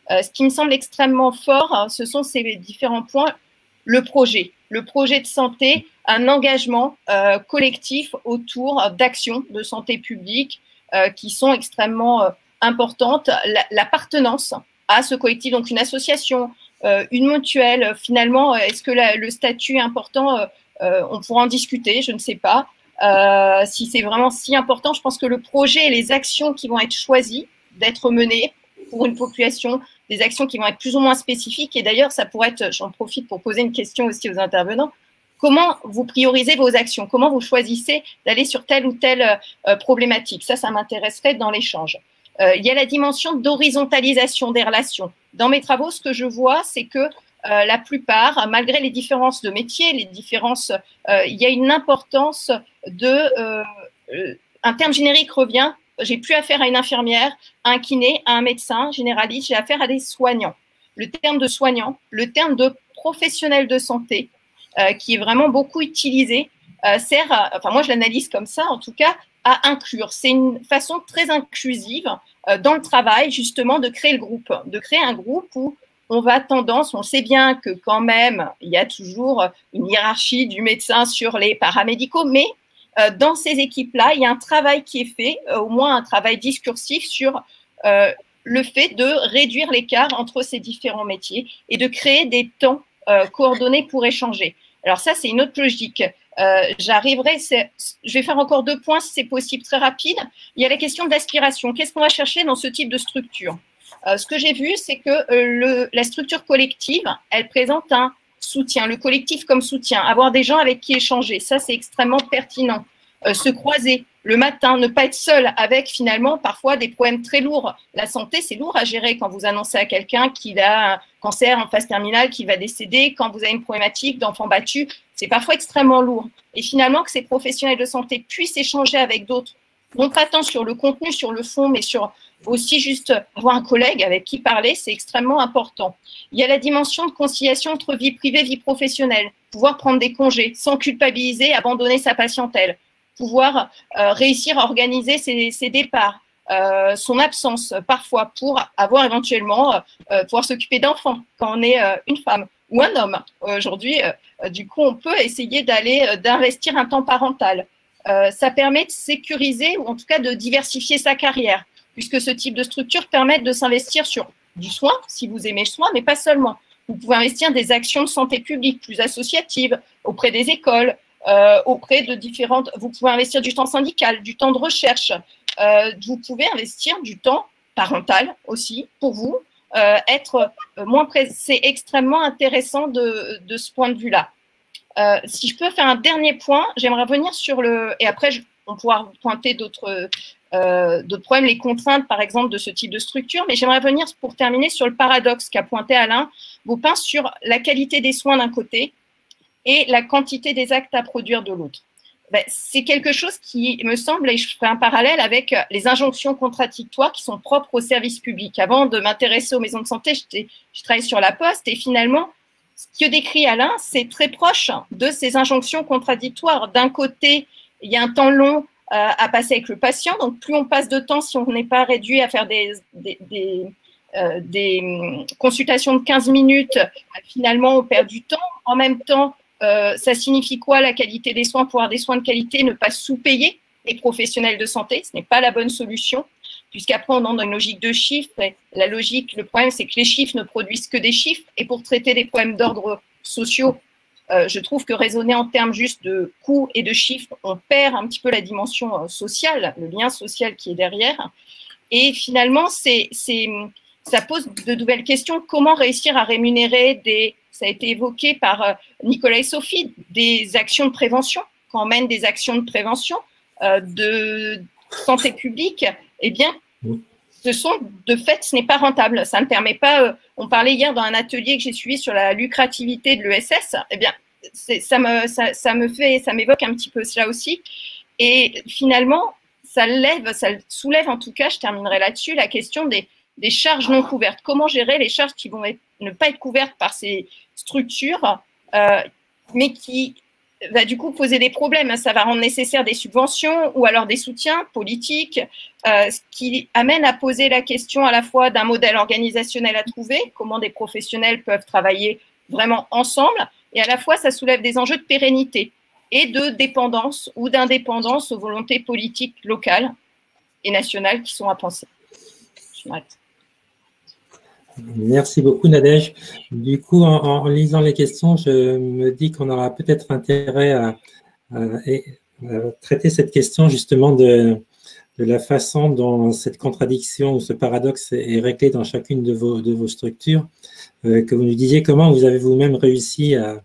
Ce qui me semble extrêmement fort, ce sont ces différents points. Le projet de santé, un engagement collectif autour d'actions de santé publique qui sont extrêmement importante, l'appartenance à ce collectif, donc une association, une mutuelle. Finalement, est-ce que le statut est important? On pourra en discuter, je ne sais pas. Si c'est vraiment si important, je pense que le projet et les actions qui vont être choisies d'être menées pour une population, des actions qui vont être plus ou moins spécifiques, et d'ailleurs, ça pourrait être, j'en profite pour poser une question aussi aux intervenants, comment vous priorisez vos actions? Comment vous choisissez d'aller sur telle ou telle problématique? Ça m'intéresserait dans l'échange. Il y a la dimension d'horizontalisation des relations. Dans mes travaux, ce que je vois, c'est que la plupart, malgré les différences de métier, il y a une importance un terme générique revient. J'ai plus affaire à une infirmière, à un kiné, à un médecin généraliste, j'ai affaire à des soignants. Le terme de soignant, le terme de professionnel de santé, qui est vraiment beaucoup utilisé, sert, enfin moi je l'analyse comme ça en tout cas, à inclure. C'est une façon très inclusive dans le travail, justement, de créer le groupe, de créer un groupe où on va tendance, on sait bien que quand même, il y a toujours une hiérarchie du médecin sur les paramédicaux, mais dans ces équipes-là, il y a un travail qui est fait, au moins un travail discursif sur le fait de réduire l'écart entre ces différents métiers et de créer des temps coordonnés pour échanger. Alors ça, c'est une autre logique. Je vais faire encore 2 points si c'est possible, très rapide. Il y a la question d'aspiration. Qu'est-ce qu'on va chercher dans ce type de structure? Ce que j'ai vu, c'est que la structure collective, elle présente un soutien, le collectif comme soutien, avoir des gens avec qui échanger, ça c'est extrêmement pertinent. Se croiser le matin, ne pas être seul avec finalement parfois des problèmes très lourds. La santé, c'est lourd à gérer quand vous annoncez à quelqu'un qu'il a un cancer en phase terminale, qu'il va décéder, quand vous avez une problématique d'enfant battu, c'est parfois extrêmement lourd. Et finalement, que ces professionnels de santé puissent échanger avec d'autres, non pas tant sur le contenu, sur le fond, mais sur aussi juste avoir un collègue avec qui parler, c'est extrêmement important. Il y a la dimension de conciliation entre vie privée et vie professionnelle, pouvoir prendre des congés sans culpabiliser, abandonner sa patientèle, pouvoir réussir à organiser ses départs, son absence parfois pour avoir éventuellement pouvoir s'occuper d'enfants quand on est une femme ou un homme. Aujourd'hui, du coup, on peut essayer d'investir un temps parental. Ça permet de sécuriser ou en tout cas de diversifier sa carrière, puisque ce type de structure permet de s'investir sur du soin, si vous aimez le soin, mais pas seulement. Vous pouvez investir des actions de santé publique plus associatives auprès des écoles, auprès de différentes… Vous pouvez investir du temps syndical, du temps de recherche. Vous pouvez investir du temps parental aussi pour vous, être moins présent. C'est extrêmement intéressant de ce point de vue-là. Si je peux faire un dernier point, j'aimerais revenir sur et après, on pourra pointer d'autres problèmes, les contraintes, par exemple, de ce type de structure, mais j'aimerais revenir pour terminer sur le paradoxe qu'a pointé Alain Beaupin sur la qualité des soins d'un côté et la quantité des actes à produire de l'autre. C'est quelque chose qui me semble, et je ferai un parallèle avec les injonctions contradictoires qui sont propres au service public. Avant de m'intéresser aux maisons de santé, je travaillais sur la Poste et finalement, ce que décrit Alain, c'est très proche de ces injonctions contradictoires. D'un côté, il y a un temps long à passer avec le patient, donc plus on passe de temps, si on n'est pas réduit à faire des consultations de 15 minutes, finalement on perd du temps. En même temps, ça signifie quoi la qualité des soins? Pour avoir des soins de qualité, ne pas sous-payer les professionnels de santé, ce n'est pas la bonne solution, puisqu'après on entre dans une logique de chiffres. Et la logique, le problème, c'est que les chiffres ne produisent que des chiffres, et pour traiter des problèmes d'ordre sociaux, je trouve que raisonner en termes juste de coûts et de chiffres, on perd un petit peu la dimension sociale, le lien social qui est derrière. Et finalement, ça pose de nouvelles questions. Comment réussir à rémunérer ça a été évoqué par Nicolas et Sophie, des actions de prévention, quand on mène des actions de prévention de santé publique, eh bien, de fait, ce n'est pas rentable. Ça ne permet pas, on parlait hier dans un atelier que j'ai suivi sur la lucrativité de l'ESS, eh bien, ça m'évoque un petit peu cela aussi. Et finalement, ça soulève en tout cas, je terminerai là-dessus, la question des charges non couvertes. Comment gérer les charges qui vont ne pas être couvertes par ces structures, mais qui va du coup poser des problèmes. Ça va rendre nécessaire des subventions ou alors des soutiens politiques, ce qui amène à poser la question à la fois d'un modèle organisationnel à trouver, comment des professionnels peuvent travailler vraiment ensemble, et à la fois ça soulève des enjeux de pérennité et de dépendance ou d'indépendance aux volontés politiques locales et nationales qui sont à penser. Je m'arrête. Merci beaucoup, Nadège. Du coup, en lisant les questions, je me dis qu'on aura peut-être intérêt à traiter cette question justement de la façon dont cette contradiction ou ce paradoxe est réglé dans chacune de vos structures, que vous nous disiez comment vous avez vous-même réussi à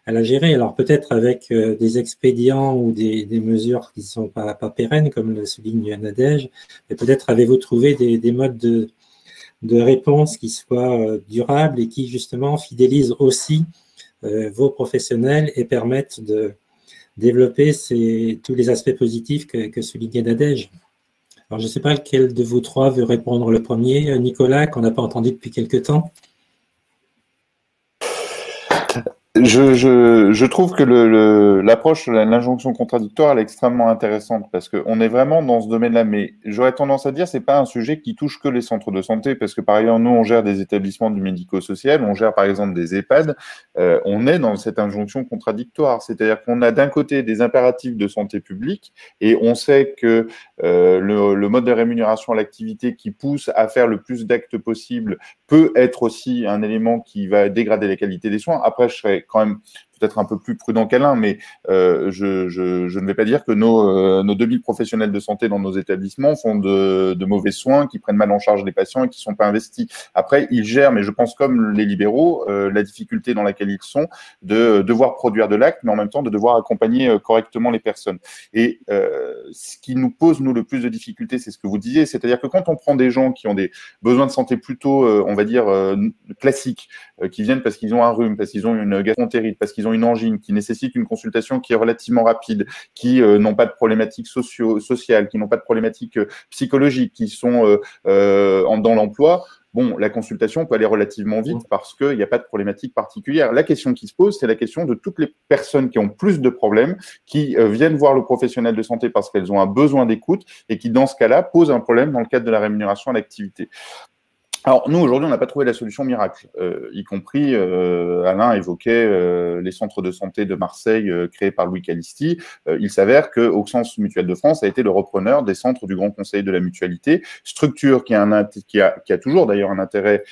la gérer. Alors peut-être avec des expédients ou des mesures qui ne sont pas pérennes, comme le souligne Nadège, mais peut-être avez-vous trouvé des modes de réponse qui soient durables et qui justement fidélisent aussi vos professionnels et permettent de développer tous les aspects positifs que soulignait Nadège. Alors je ne sais pas lequel de vous trois veut répondre le premier. Nicolas, qu'on n'a pas entendu depuis quelque temps. Je trouve que l'approche, l'injonction contradictoire, elle est extrêmement intéressante parce qu'on est vraiment dans ce domaine-là. Mais j'aurais tendance à dire c'est pas un sujet qui touche que les centres de santé parce que par ailleurs, nous, on gère des établissements du médico-social, on gère par exemple des EHPAD. On est dans cette injonction contradictoire. C'est-à-dire qu'on a d'un côté des impératifs de santé publique et on sait que le mode de rémunération à l'activité qui pousse à faire le plus d'actes possible peut être aussi un élément qui va dégrader la qualité des soins. Après, je serais quand même peut-être un peu plus prudent qu'Alain, mais je ne vais pas dire que nos 2000 professionnels de santé dans nos établissements font de mauvais soins, qui prennent mal en charge les patients et qui ne sont pas investis. Après, ils gèrent, mais je pense comme les libéraux, la difficulté dans laquelle ils sont de devoir produire de l'acte, mais en même temps de devoir accompagner correctement les personnes. Et ce qui nous pose, nous, le plus de difficultés, c'est ce que vous disiez, c'est-à-dire que quand on prend des gens qui ont des besoins de santé plutôt, on va dire, classiques, qui viennent parce qu'ils ont un rhume, parce qu'ils ont une gastroentérite, parce qu'ils ont une angine, qui nécessite une consultation qui est relativement rapide, qui n'ont pas de problématiques sociales, qui n'ont pas de problématiques psychologiques, qui sont dans l'emploi. Bon, la consultation peut aller relativement vite parce qu'il n'y a pas de problématique particulière. La question qui se pose, c'est la question de toutes les personnes qui ont plus de problèmes, qui viennent voir le professionnel de santé parce qu'elles ont un besoin d'écoute et qui, dans ce cas-là, posent un problème dans le cadre de la rémunération à l'activité. Alors, nous, aujourd'hui, on n'a pas trouvé la solution miracle, y compris, Alain évoquait les centres de santé de Marseille créés par Louis Calisti. Il s'avère que Auxances Mutuelle de France a été le repreneur des centres du Grand Conseil de la Mutualité, structure qui a toujours d'ailleurs un intérêt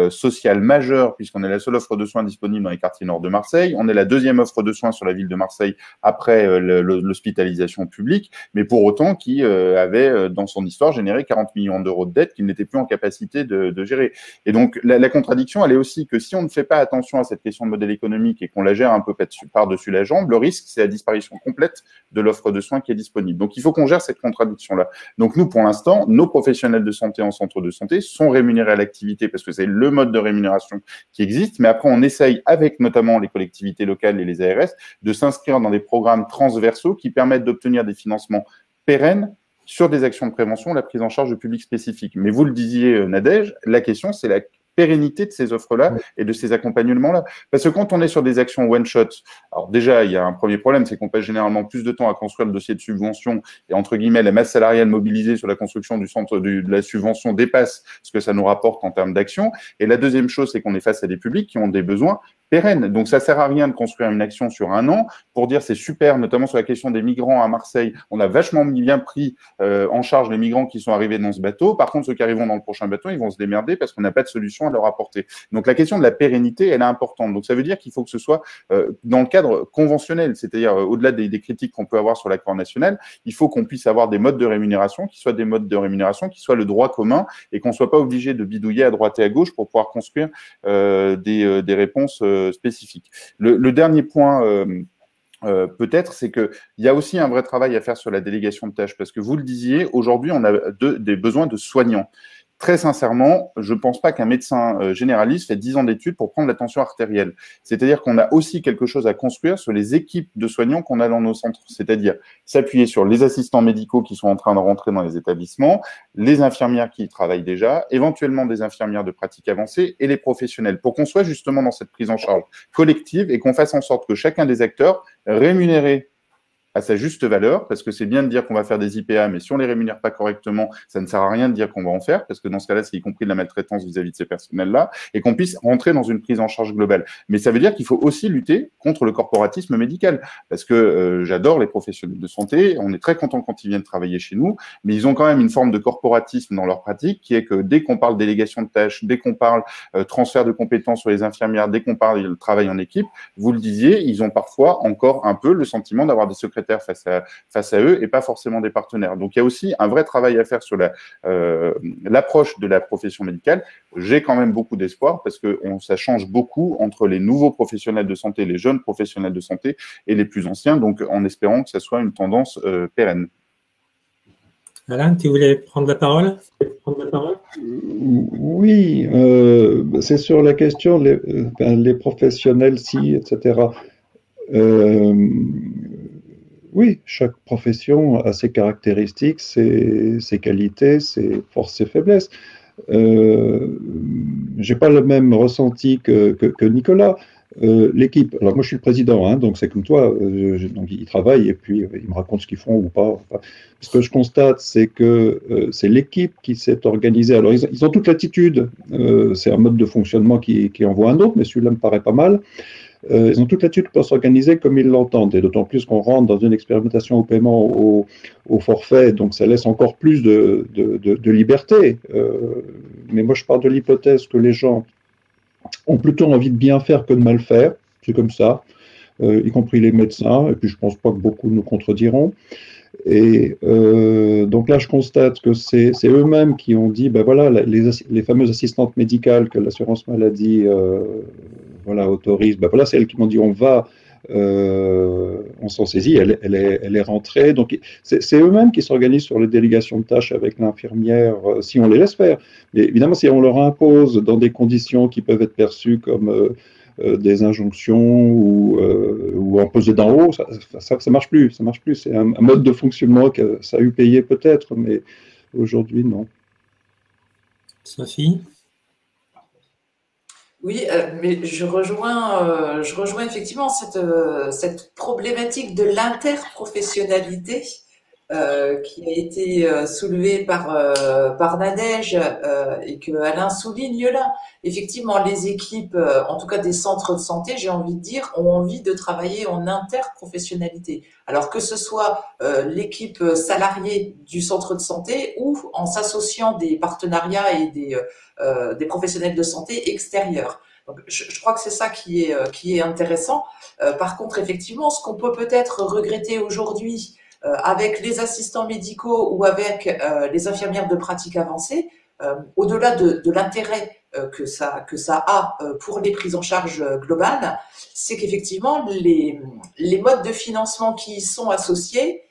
social majeur, puisqu'on est la seule offre de soins disponible dans les quartiers nord de Marseille. On est la deuxième offre de soins sur la ville de Marseille après l'hospitalisation publique, mais pour autant qui avait, dans son histoire, généré 40 millions d'euros de dettes qu'il n'était plus en capacité de gérer. Et donc, la contradiction, elle est aussi que si on ne fait pas attention à cette question de modèle économique et qu'on la gère un peu par-dessus la jambe, le risque, c'est la disparition complète de l'offre de soins qui est disponible. Donc, il faut qu'on gère cette contradiction-là. Donc, nous, pour l'instant, nos professionnels de santé en centre de santé sont rémunérés à l'activité parce que c'est le mode de rémunération qui existe. Mais après, on essaye, avec notamment les collectivités locales et les ARS, de s'inscrire dans des programmes transversaux qui permettent d'obtenir des financements pérennes sur des actions de prévention, la prise en charge de publics spécifiques. Mais vous le disiez, Nadège, la question, c'est la pérennité de ces offres-là et de ces accompagnements-là. Parce que quand on est sur des actions one-shot, alors déjà, il y a un premier problème, c'est qu'on passe généralement plus de temps à construire le dossier de subvention et, entre guillemets, la masse salariale mobilisée sur la construction du centre de la subvention dépasse ce que ça nous rapporte en termes d'action. Et la deuxième chose, c'est qu'on est face à des publics qui ont des besoins pérennes. Donc, ça sert à rien de construire une action sur un an pour dire c'est super, notamment sur la question des migrants à Marseille. On a vachement bien pris en charge les migrants qui sont arrivés dans ce bateau. Par contre, ceux qui arriveront dans le prochain bateau, ils vont se démerder parce qu'on n'a pas de solution à leur apporter. Donc, la question de la pérennité, elle est importante. Donc, ça veut dire qu'il faut que ce soit dans le cadre conventionnel, c'est-à-dire au-delà des critiques qu'on peut avoir sur l'accord national, il faut qu'on puisse avoir des modes de rémunération qui soient des modes de rémunération qui soient le droit commun et qu'on ne soit pas obligé de bidouiller à droite et à gauche pour pouvoir construire des réponses spécifiques. Le dernier point peut-être, c'est qu'il y a aussi un vrai travail à faire sur la délégation de tâches, parce que vous le disiez, aujourd'hui, on a des besoins de soignants. Très sincèrement, je ne pense pas qu'un médecin généraliste fait 10 ans d'études pour prendre la tension artérielle. C'est-à-dire qu'on a aussi quelque chose à construire sur les équipes de soignants qu'on a dans nos centres, c'est-à-dire s'appuyer sur les assistants médicaux qui sont en train de rentrer dans les établissements, les infirmières qui y travaillent déjà, éventuellement des infirmières de pratique avancée et les professionnels, pour qu'on soit justement dans cette prise en charge collective et qu'on fasse en sorte que chacun des acteurs rémunérés à sa juste valeur, parce que c'est bien de dire qu'on va faire des IPA, mais si on les rémunère pas correctement, ça ne sert à rien de dire qu'on va en faire, parce que dans ce cas-là, c'est y compris de la maltraitance vis-à-vis de ces personnels-là, et qu'on puisse rentrer dans une prise en charge globale. Mais ça veut dire qu'il faut aussi lutter contre le corporatisme médical, parce que j'adore les professionnels de santé, on est très content quand ils viennent travailler chez nous, mais ils ont quand même une forme de corporatisme dans leur pratique, qui est que dès qu'on parle délégation de tâches, dès qu'on parle transfert de compétences sur les infirmières, dès qu'on parle de travail en équipe, vous le disiez, ils ont parfois encore un peu le sentiment d'avoir des secrétaires face à eux et pas forcément des partenaires. Donc, il y a aussi un vrai travail à faire sur l'approche de la profession médicale. J'ai quand même beaucoup d'espoir parce que ça change beaucoup entre les nouveaux professionnels de santé, les jeunes professionnels de santé et les plus anciens, donc en espérant que ça soit une tendance pérenne. Alain, tu voulais prendre la parole? Oui, c'est sur la question les professionnels, etc. Oui, chaque profession a ses caractéristiques, ses qualités, ses forces, ses faiblesses. J'ai pas le même ressenti que Nicolas. l'équipe, alors moi je suis le président, hein, donc c'est comme toi, donc ils travaillent et puis ils me racontent ce qu'ils font ou pas. Enfin, ce que je constate, c'est que c'est l'équipe qui s'est organisée. Alors ils ont toute l'attitude, c'est un mode de fonctionnement qui envoie un autre, mais celui-là me paraît pas mal. Ils ont toute l'attitude pour s'organiser comme ils l'entendent, et d'autant plus qu'on rentre dans une expérimentation au paiement au forfait, donc ça laisse encore plus de liberté. Mais moi je pars de l'hypothèse que les gens ont plutôt envie de bien faire que de mal faire, c'est comme ça, y compris les médecins, et puis je ne pense pas que beaucoup nous contrediront. Et donc là, je constate que c'est eux-mêmes qui ont dit, ben voilà, les fameuses assistantes médicales que l'assurance maladie voilà, autorise, ben voilà, c'est elles qui m'ont dit, on s'en saisit, elle est rentrée. Donc c'est eux-mêmes qui s'organisent sur les délégations de tâches avec l'infirmière, si on les laisse faire. Mais évidemment, si on leur impose dans des conditions qui peuvent être perçues comme des injonctions ou imposées d'en haut, ça marche plus. Ça marche plus. C'est un mode de fonctionnement que ça a eu payé peut-être, mais aujourd'hui, non. Sophie? Oui, mais je rejoins effectivement cette problématique de l'interprofessionnalité qui a été soulevée par Nadège et que Alain souligne là. Effectivement, les équipes, en tout cas des centres de santé, j'ai envie de dire, ont envie de travailler en interprofessionnalité. Alors que ce soit l'équipe salariée du centre de santé ou en s'associant des partenariats et des professionnels de santé extérieurs. Donc, je crois que c'est ça qui est intéressant. Par contre, effectivement, ce qu'on peut peut-être regretter aujourd'hui avec les assistants médicaux ou avec les infirmières de pratique avancée, au-delà de l'intérêt que ça a pour les prises en charge globales, c'est qu'effectivement, les modes de financement qui y sont associés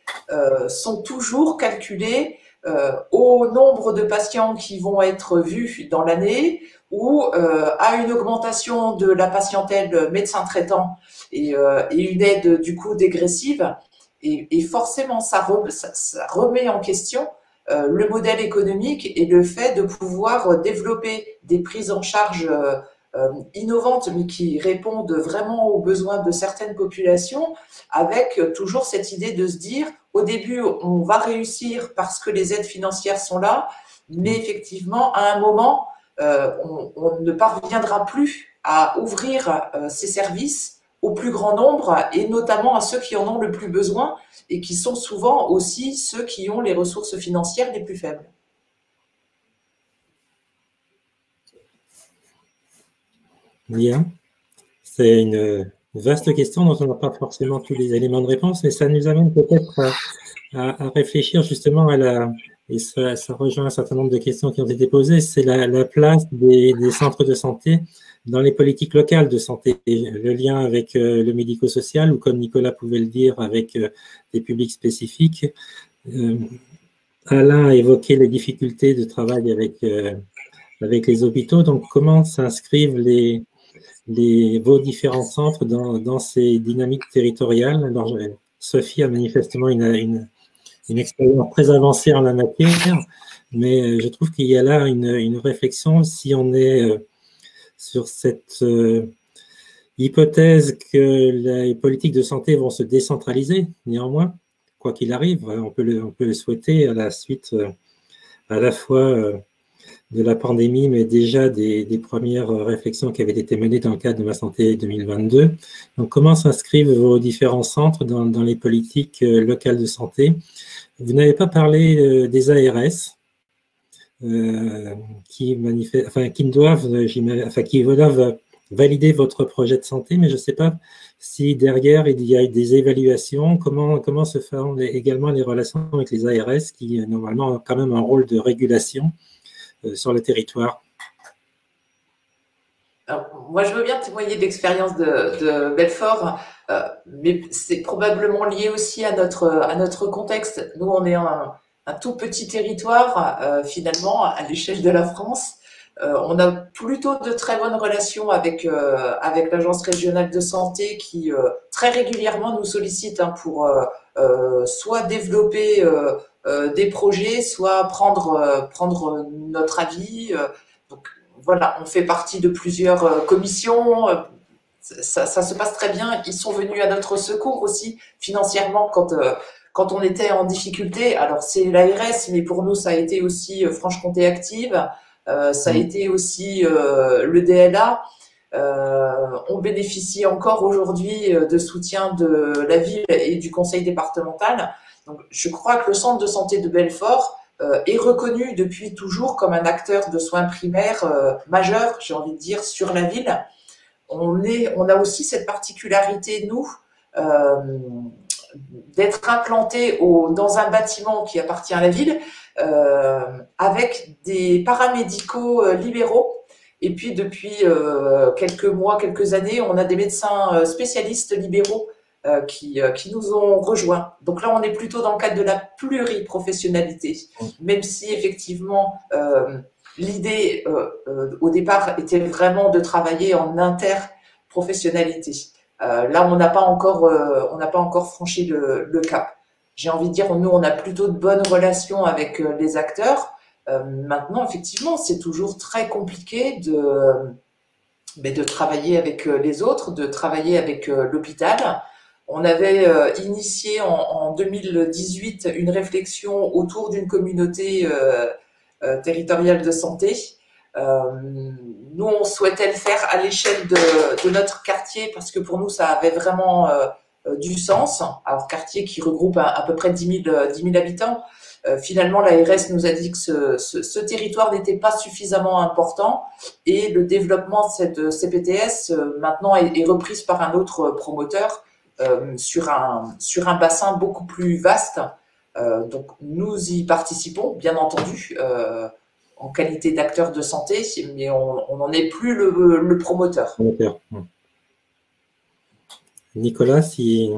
sont toujours calculés au nombre de patients qui vont être vus dans l'année ou à une augmentation de la patientèle médecin traitant et une aide du coup dégressive. Et forcément, ça remet en question le modèle économique et le fait de pouvoir développer des prises en charge innovantes, mais qui répondent vraiment aux besoins de certaines populations, avec toujours cette idée de se dire, au début, on va réussir parce que les aides financières sont là, mais effectivement, à un moment, on ne parviendra plus à ouvrir ces services au plus grand nombre et notamment à ceux qui en ont le plus besoin et qui sont souvent aussi ceux qui ont les ressources financières les plus faibles. Bien. C'est une vaste question dont on n'a pas forcément tous les éléments de réponse, mais ça nous amène peut-être à réfléchir justement et ça rejoint un certain nombre de questions qui ont été posées, c'est la place des centres de santé dans les politiques locales de santé, le lien avec le médico-social ou comme Nicolas pouvait le dire, avec des publics spécifiques. Alain a évoqué les difficultés de travail avec les hôpitaux, donc comment s'inscrivent vos différents centres dans ces dynamiques territoriales? Alors, Sophie a manifestement une expérience très avancée en la matière, mais je trouve qu'il y a là une réflexion si on est sur cette hypothèse que les politiques de santé vont se décentraliser, néanmoins, quoi qu'il arrive, on peut le souhaiter à la suite à la fois de la pandémie, mais déjà des premières réflexions qui avaient été menées dans le cadre de Ma Santé 2022. Donc, comment s'inscrivent vos différents centres dans les politiques locales de santé? Vous n'avez pas parlé des ARS, qui doivent valider votre projet de santé, mais je ne sais pas si derrière il y a des évaluations, comment se font également les relations avec les ARS qui normalement ont quand même un rôle de régulation sur le territoire. Alors, moi, je veux bien témoigner de l'expérience de Belfort, mais c'est probablement lié aussi à notre contexte. Nous, on est un tout petit territoire, finalement, à l'échelle de la France. On a plutôt de très bonnes relations avec l'Agence régionale de santé qui très régulièrement nous sollicite pour soit développer des projets, soit prendre notre avis. Donc voilà, on fait partie de plusieurs commissions. ça se passe très bien. Ils sont venus à notre secours aussi financièrement quand on était en difficulté. Alors c'est l'ARS, mais pour nous ça a été aussi Franche-Comté Active, ça a été aussi le DLA. On bénéficie encore aujourd'hui de soutien de la ville et du conseil départemental. Donc je crois que le centre de santé de Belfort est reconnu depuis toujours comme un acteur de soins primaires majeur, j'ai envie de dire, sur la ville. On a aussi cette particularité, nous, d'être implanté dans un bâtiment qui appartient à la ville, avec des paramédicaux libéraux. Et puis depuis quelques mois, quelques années, on a des médecins spécialistes libéraux qui nous ont rejoints. Donc là, on est plutôt dans le cadre de la pluriprofessionnalité, même si effectivement l'idée au départ était vraiment de travailler en interprofessionnalité. Là, on n'a pas encore franchi le cap. J'ai envie de dire, nous, on a plutôt de bonnes relations avec les acteurs. Maintenant, effectivement, c'est toujours très compliqué de travailler avec les autres, de travailler avec l'hôpital. On avait initié en 2018 une réflexion autour d'une communauté territoriale de santé. Nous, on souhaitait le faire à l'échelle de notre quartier parce que pour nous, ça avait vraiment du sens. Alors, quartier qui regroupe à peu près 10 000 habitants. Finalement, l'ARS nous a dit que ce territoire n'était pas suffisamment important et le développement de cette CPTS maintenant est reprise par un autre promoteur sur un bassin beaucoup plus vaste. Donc, nous y participons, bien entendu, en qualité d'acteur de santé, mais on n'en est plus le promoteur. Nicolas, si...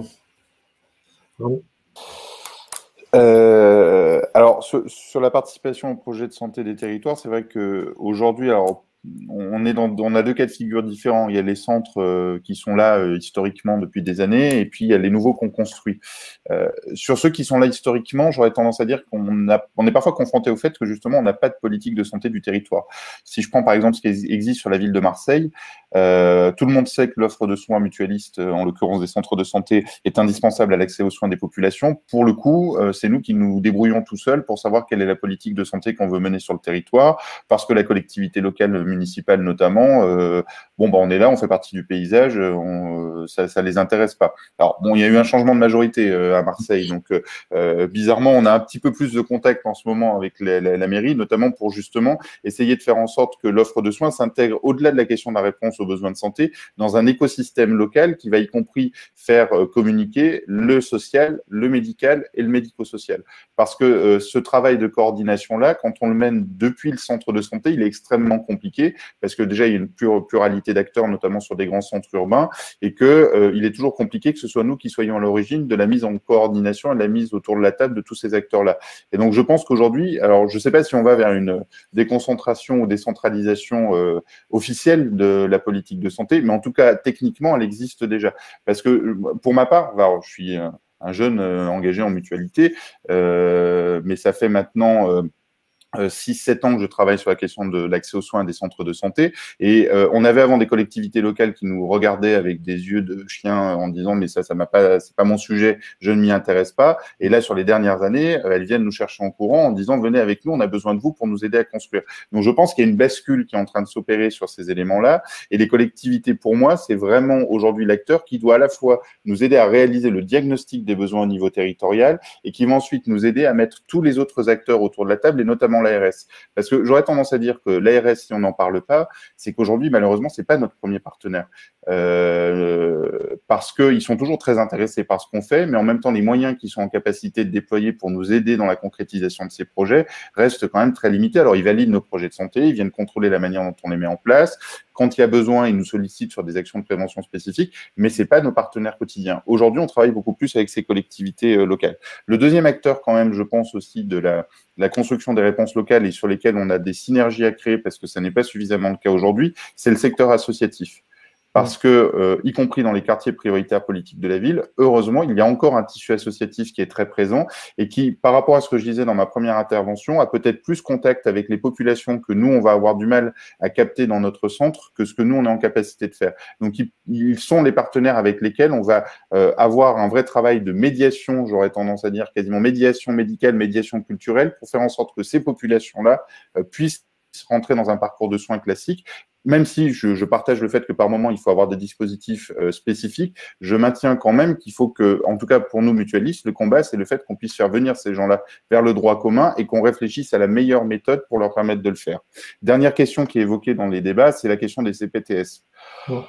Alors, sur la participation au projet de santé des territoires, c'est vrai qu'aujourd'hui, on a deux cas de figure différents. Il y a les centres qui sont là historiquement depuis des années, et puis il y a les nouveaux qu'on construit. Sur ceux qui sont là historiquement, j'aurais tendance à dire qu'on est parfois confronté au fait que justement on n'a pas de politique de santé du territoire. Si je prends par exemple ce qui existe sur la ville de Marseille, tout le monde sait que l'offre de soins mutualistes, en l'occurrence des centres de santé, est indispensable à l'accès aux soins des populations. Pour le coup, c'est nous qui nous débrouillons tout seuls pour savoir quelle est la politique de santé qu'on veut mener sur le territoire, parce que la collectivité locale municipale notamment, on est là, on fait partie du paysage, ça les intéresse pas. Alors bon, il y a eu un changement de majorité à Marseille, donc bizarrement, on a un petit peu plus de contact en ce moment avec la mairie, notamment pour justement essayer de faire en sorte que l'offre de soins s'intègre au-delà de la question de la réponse aux besoins de santé dans un écosystème local qui va y compris faire communiquer le social, le médical et le médico-social. Parce que ce travail de coordination-là, quand on le mène depuis le centre de santé, il est extrêmement compliqué parce que déjà, il y a une pluralité d'acteurs, notamment sur des grands centres urbains, et qu'il est toujours compliqué que ce soit nous qui soyons à l'origine de la mise en coordination et de la mise autour de la table de tous ces acteurs-là. Et donc, je pense qu'aujourd'hui, alors je ne sais pas si on va vers une déconcentration ou décentralisation officielle de la politique de santé, mais en tout cas, techniquement, elle existe déjà. Parce que, pour ma part, alors, je suis un jeune engagé en mutualité, mais ça fait maintenant 6-7 ans que je travaille sur la question de l'accès aux soins des centres de santé, et on avait avant des collectivités locales qui nous regardaient avec des yeux de chien en disant mais ça m'a pas, c'est pas mon sujet, je ne m'y intéresse pas. Et là sur les dernières années, elles viennent nous chercher en courant en disant venez avec nous, on a besoin de vous pour nous aider à construire. Donc je pense qu'il y a une bascule qui est en train de s'opérer sur ces éléments-là, et les collectivités pour moi c'est vraiment aujourd'hui l'acteur qui doit à la fois nous aider à réaliser le diagnostic des besoins au niveau territorial et qui va ensuite nous aider à mettre tous les autres acteurs autour de la table et notamment l'ARS. Parce que j'aurais tendance à dire que l'ARS, si on n'en parle pas, c'est qu'aujourd'hui, malheureusement, c'est pas notre premier partenaire. Parce qu'ils sont toujours très intéressés par ce qu'on fait, mais en même temps, les moyens qu'ils sont en capacité de déployer pour nous aider dans la concrétisation de ces projets restent quand même très limités. Alors, ils valident nos projets de santé, ils viennent contrôler la manière dont on les met en place. Quand il y a besoin, ils nous sollicitent sur des actions de prévention spécifiques, mais c'est pas nos partenaires quotidiens. Aujourd'hui, on travaille beaucoup plus avec ces collectivités locales. Le deuxième acteur, quand même, je pense aussi de la construction des réponses locales et sur lesquelles on a des synergies à créer parce que ça n'est pas suffisamment le cas aujourd'hui, c'est le secteur associatif. parce que, y compris dans les quartiers prioritaires politiques de la ville, heureusement, il y a encore un tissu associatif qui est très présent et qui, par rapport à ce que je disais dans ma première intervention, a peut-être plus contact avec les populations que nous, on va avoir du mal à capter dans notre centre que ce que nous, on est en capacité de faire. Donc, ils sont les partenaires avec lesquels on va avoir un vrai travail de médiation, j'aurais tendance à dire quasiment médiation médicale, médiation culturelle, pour faire en sorte que ces populations-là puissent rentrer dans un parcours de soins classique. Même si je partage le fait que par moment, il faut avoir des dispositifs spécifiques, je maintiens quand même qu'il faut que, en tout cas pour nous mutualistes, le combat, c'est le fait qu'on puisse faire venir ces gens-là vers le droit commun et qu'on réfléchisse à la meilleure méthode pour leur permettre de le faire. Dernière question qui est évoquée dans les débats, c'est la question des CPTS. Oh.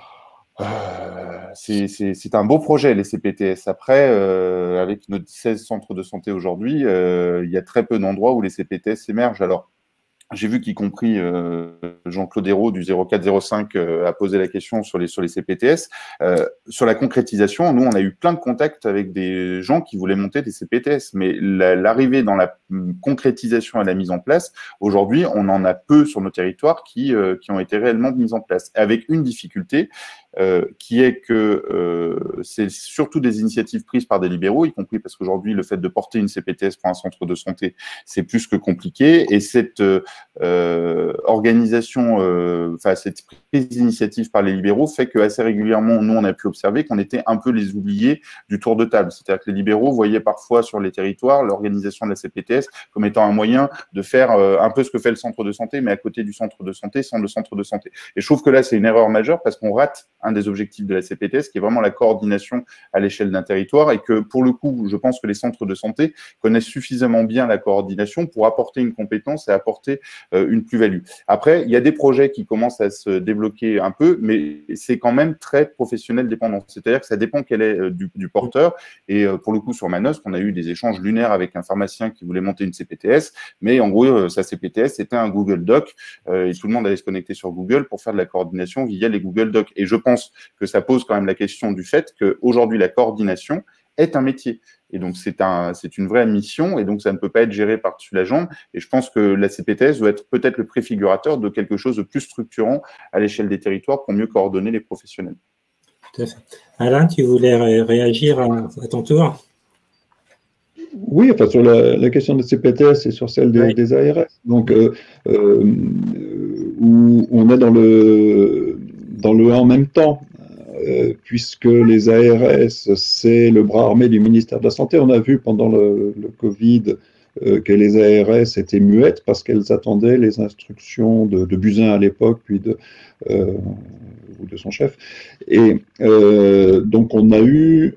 C'est un beau projet, les CPTS. Après, avec nos 16 centres de santé aujourd'hui, il y a très peu d'endroits où les CPTS émergent. Alors, j'ai vu qu'y compris Jean-Claude Hérault du 0405 a posé la question sur les CPTS. Sur la concrétisation, nous, on a eu plein de contacts avec des gens qui voulaient monter des CPTS, mais l'arrivée dans la concrétisation et la mise en place, aujourd'hui, on en a peu sur nos territoires qui ont été réellement mis en place, avec une difficulté, qui est que c'est surtout des initiatives prises par des libéraux, y compris parce qu'aujourd'hui, le fait de porter une CPTS pour un centre de santé, c'est plus que compliqué. Et cette organisation, cette prise d'initiative par les libéraux fait que assez régulièrement, nous, on a pu observer qu'on était un peu les oubliés du tour de table. C'est-à-dire que les libéraux voyaient parfois sur les territoires l'organisation de la CPTS comme étant un moyen de faire un peu ce que fait le centre de santé, mais à côté du centre de santé, sans le centre de santé. Et je trouve que là, c'est une erreur majeure parce qu'on rate un des objectifs de la CPTS, qui est vraiment la coordination à l'échelle d'un territoire, et que pour le coup, je pense que les centres de santé connaissent suffisamment bien la coordination pour apporter une compétence et apporter une plus-value. Après, il y a des projets qui commencent à se débloquer un peu, mais c'est quand même très professionnel dépendant. C'est-à-dire que ça dépend quel est du porteur. Et pour le coup, sur Manosque, on a eu des échanges lunaires avec un pharmacien qui voulait monter une CPTS, mais en gros, sa CPTS, c'était un Google Doc, et tout le monde allait se connecter sur Google pour faire de la coordination via les Google Docs. Et je pense que ça pose quand même la question du fait qu'aujourd'hui, la coordination est un métier. Et donc, c'est une vraie mission, et donc ça ne peut pas être géré par-dessus la jambe. Et je pense que la CPTS doit être peut-être le préfigurateur de quelque chose de plus structurant à l'échelle des territoires pour mieux coordonner les professionnels. Tout à fait. Alain, tu voulais réagir à ton tour? Oui, enfin, sur la question des CPTS et sur celle des ARS. Donc, où on est dans le en même temps, puisque les ARS, c'est le bras armé du ministère de la Santé. On a vu pendant le Covid que les ARS étaient muettes parce qu'elles attendaient les instructions de Buzyn à l'époque, puis ou de son chef. Et donc on a eu,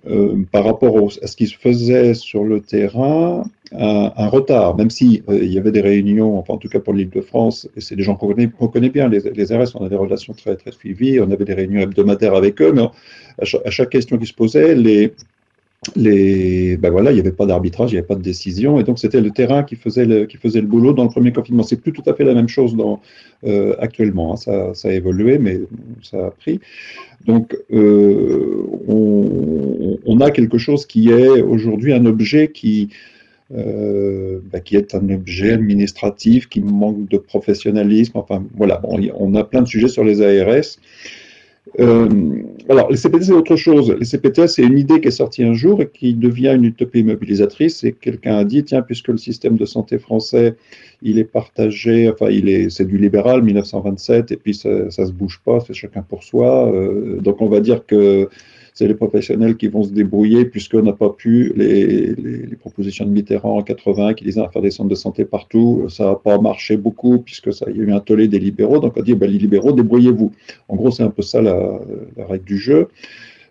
par rapport à ce qui se faisait sur le terrain, un retard, même si il y avait des réunions, enfin en tout cas pour l'Île-de-France, et c'est des gens qu'on connaît bien, les ARS, on a des relations très, très suivies, on avait des réunions hebdomadaires avec eux, mais à chaque question qui se posait, ben voilà, il n'y avait pas d'arbitrage, il n'y avait pas de décision, et donc c'était le terrain qui faisait le boulot dans le premier confinement. C'est plus tout à fait la même chose actuellement, hein. Ça a évolué, mais ça a pris. Donc, on a quelque chose qui est aujourd'hui un objet qui est un objet administratif, qui manque de professionnalisme. Enfin, voilà, bon, on a plein de sujets sur les ARS. Alors, les CPTS, c'est autre chose. Les CPTS, c'est une idée qui est sortie un jour et qui devient une utopie mobilisatrice. Et quelqu'un a dit, tiens, puisque le système de santé français, il est partagé, enfin, c'est du libéral, 1927, et puis ça se bouge pas, c'est chacun pour soi. Donc, on va dire que c'est les professionnels qui vont se débrouiller, puisqu'on n'a pas pu, les propositions de Mitterrand en 80 qui disaient à faire des centres de santé partout, ça n'a pas marché beaucoup, puisque il y a eu un tollé des libéraux, donc on a dit, les libéraux, débrouillez-vous. En gros, c'est un peu ça la règle du jeu.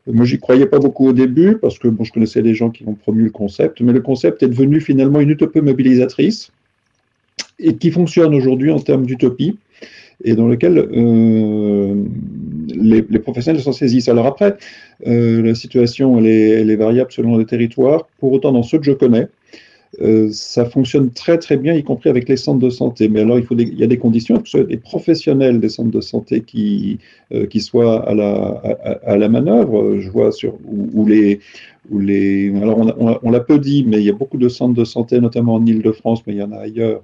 Moi, j'y croyais pas beaucoup au début, parce que je connaissais des gens qui ont promu le concept, mais le concept est devenu finalement une utopie mobilisatrice, et qui fonctionne aujourd'hui en termes d'utopie, et dans lequel les professionnels s'en saisissent. Alors après, la situation, elle est variable selon les territoires. Pour autant, dans ceux que je connais, ça fonctionne très très bien, y compris avec les centres de santé. Mais alors, il y a des conditions, que ce soit des professionnels des centres de santé qui soient à la manœuvre. Je vois alors on l'a peu dit, mais il y a beaucoup de centres de santé, notamment en Île-de-France, mais il y en a ailleurs,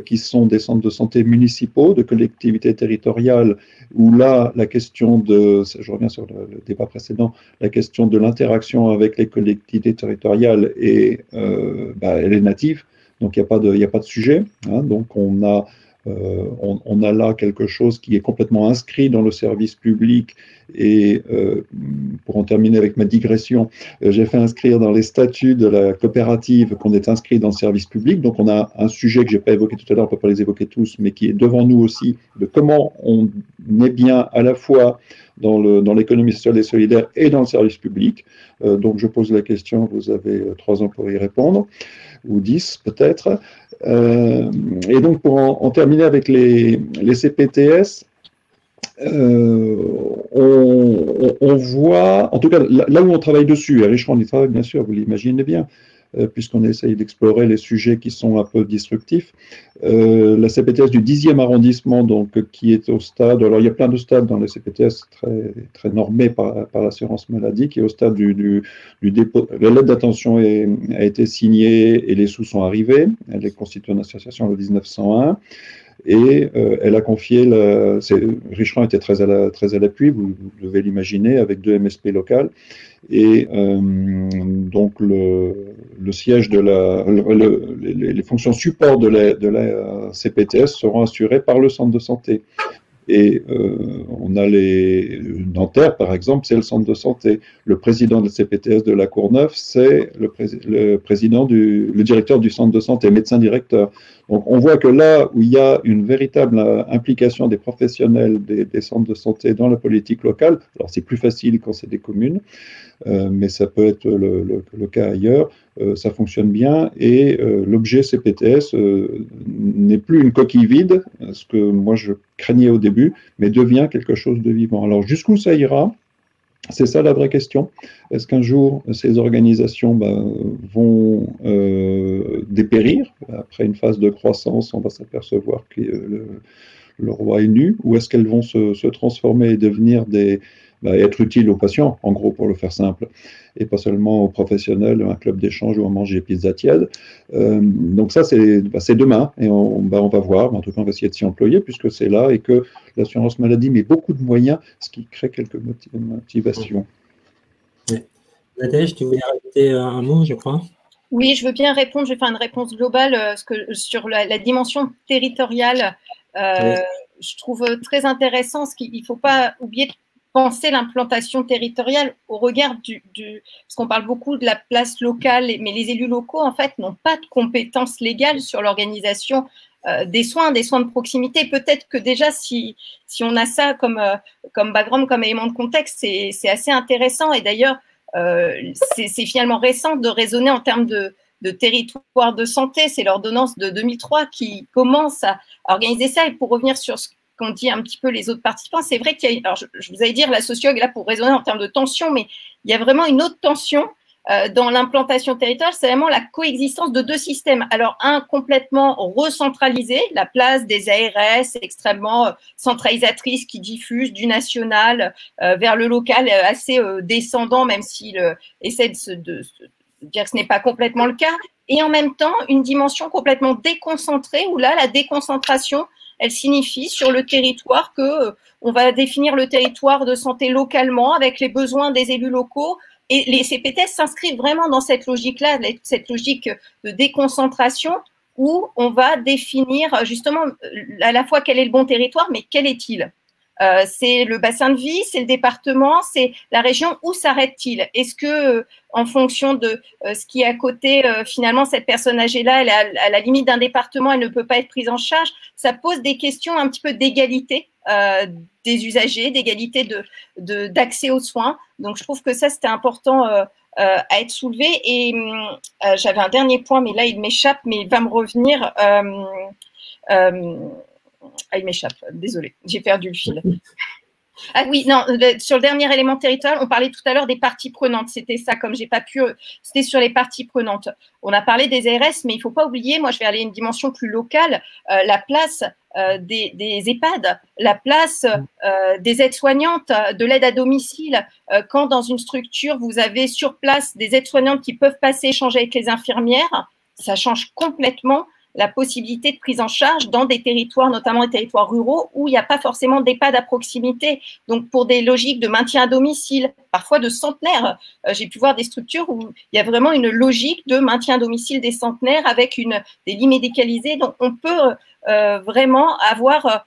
qui sont des centres de santé municipaux, de collectivités territoriales, où là, la question de, je reviens sur le débat précédent, la question de l'interaction avec les collectivités territoriales est, elle est native, donc il n'y a pas de sujet, hein, donc on a là quelque chose qui est complètement inscrit dans le service public et pour en terminer avec ma digression, j'ai fait inscrire dans les statuts de la coopérative qu'on est inscrit dans le service public. Donc on a un sujet que je n'ai pas évoqué tout à l'heure, on ne peut pas les évoquer tous, mais qui est devant nous aussi, de comment on est bien à la fois dans l'économie sociale et solidaire et dans le service public. Donc je pose la question, vous avez 3 ans pour y répondre, ou 10 peut-être. Et donc pour en terminer avec les CPTS, on voit, en tout cas là où on travaille dessus, à Richeron on y travaille bien sûr, vous l'imaginez bien, puisqu'on essaye d'explorer les sujets qui sont un peu disruptifs. La CPTS du 10e arrondissement, donc, qui est au stade, alors il y a plein de stades dans les CPTS très, très normés par l'assurance maladie, qui est au stade du dépôt. La lettre d'intention a été signée et les sous sont arrivés. Elle est constituée en association le 1901. Et elle a confié, Richeron était très à l'appui, vous devez l'imaginer, avec 2 MSP locales. Et donc le siège de les fonctions support de la CPTS seront assurées par le centre de santé. Et on a Nanterre, par exemple, c'est le centre de santé. Le président de la CPTS de la Courneuve, c'est le directeur du centre de santé, médecin directeur. Donc on voit que là où il y a une véritable implication des professionnels des centres de santé dans la politique locale, alors c'est plus facile quand c'est des communes, mais ça peut être le cas ailleurs, ça fonctionne bien et l'objet CPTS n'est plus une coquille vide, ce que moi je craignais au début, mais devient quelque chose de vivant. Alors jusqu'où ça ira ? C'est ça la vraie question. Est-ce qu'un jour ces organisations vont dépérir ? Après une phase de croissance, on va s'apercevoir que le roi est nu, ou est-ce qu'elles vont se transformer et devenir être utiles aux patients, en gros, pour le faire simple, et pas seulement aux professionnels, un club d'échange où on mange des pizzas tièdes. Donc ça, c'est demain, et on va voir, en tout cas, on va essayer de s'y employer, puisque c'est là, et que l'assurance maladie met beaucoup de moyens, ce qui crée quelques motivations. Nadège, tu voulais rajouter un mot, je crois ? Oui, je veux bien répondre, je vais faire une réponse globale sur la dimension territoriale. Oui. Je trouve très intéressant qu'il ne faut pas oublier de penser l'implantation territoriale au regard parce qu'on parle beaucoup de la place locale, mais les élus locaux, en fait, n'ont pas de compétences légales sur l'organisation des soins de proximité. Peut-être que déjà, si on a ça comme background, comme élément de contexte, c'est assez intéressant. Et d'ailleurs, c'est finalement récent de raisonner en termes de territoire de santé. C'est l'ordonnance de 2003 qui commence à organiser ça. Et pour revenir sur ce qu'ont dit un petit peu les autres participants, c'est vrai qu'il y a, alors je vous allais dire, la sociologue est là pour raisonner en termes de tension, mais il y a vraiment une autre tension dans l'implantation territoriale, c'est vraiment la coexistence de 2 systèmes. Alors, un complètement recentralisé, la place des ARS extrêmement centralisatrice qui diffuse du national vers le local assez descendant, même s'il essaie de dire que ce n'est pas complètement le cas. Et en même temps, une dimension complètement déconcentrée, où là, la déconcentration, elle signifie sur le territoire que on va définir le territoire de santé localement avec les besoins des élus locaux. Et les CPTS s'inscrivent vraiment dans cette logique-là, cette logique de déconcentration où on va définir justement à la fois quel est le bon territoire, mais quel est-il ? C'est le bassin de vie, c'est le département, c'est la région, où s'arrête-t-il? Est-ce que, en fonction de ce qui est à côté, finalement, cette personne âgée-là, elle est à la limite d'un département, elle ne peut pas être prise en charge? Ça pose des questions un petit peu d'égalité des usagers, d'égalité d'accès aux soins. Donc, je trouve que ça, c'était important à être soulevé. Et j'avais un dernier point, mais là, il m'échappe, mais il va me revenir. Il m'échappe, désolée, j'ai perdu le fil. Ah oui, non, sur le dernier élément territorial, on parlait tout à l'heure des parties prenantes. C'était ça, comme j'ai pas pu, c'était sur les parties prenantes. On a parlé des ARS, mais il faut pas oublier, moi je vais aller à une dimension plus locale, la place des EHPAD, la place des aides-soignantes, de l'aide à domicile. Quand dans une structure, vous avez sur place des aides-soignantes qui peuvent passer échanger avec les infirmières, ça change complètement la possibilité de prise en charge dans des territoires, notamment des territoires ruraux, où il n'y a pas forcément d'EHPAD à proximité. Donc, pour des logiques de maintien à domicile, parfois de centenaires, j'ai pu voir des structures où il y a vraiment une logique de maintien à domicile des centenaires avec des lits médicalisés. Donc, on peut vraiment avoir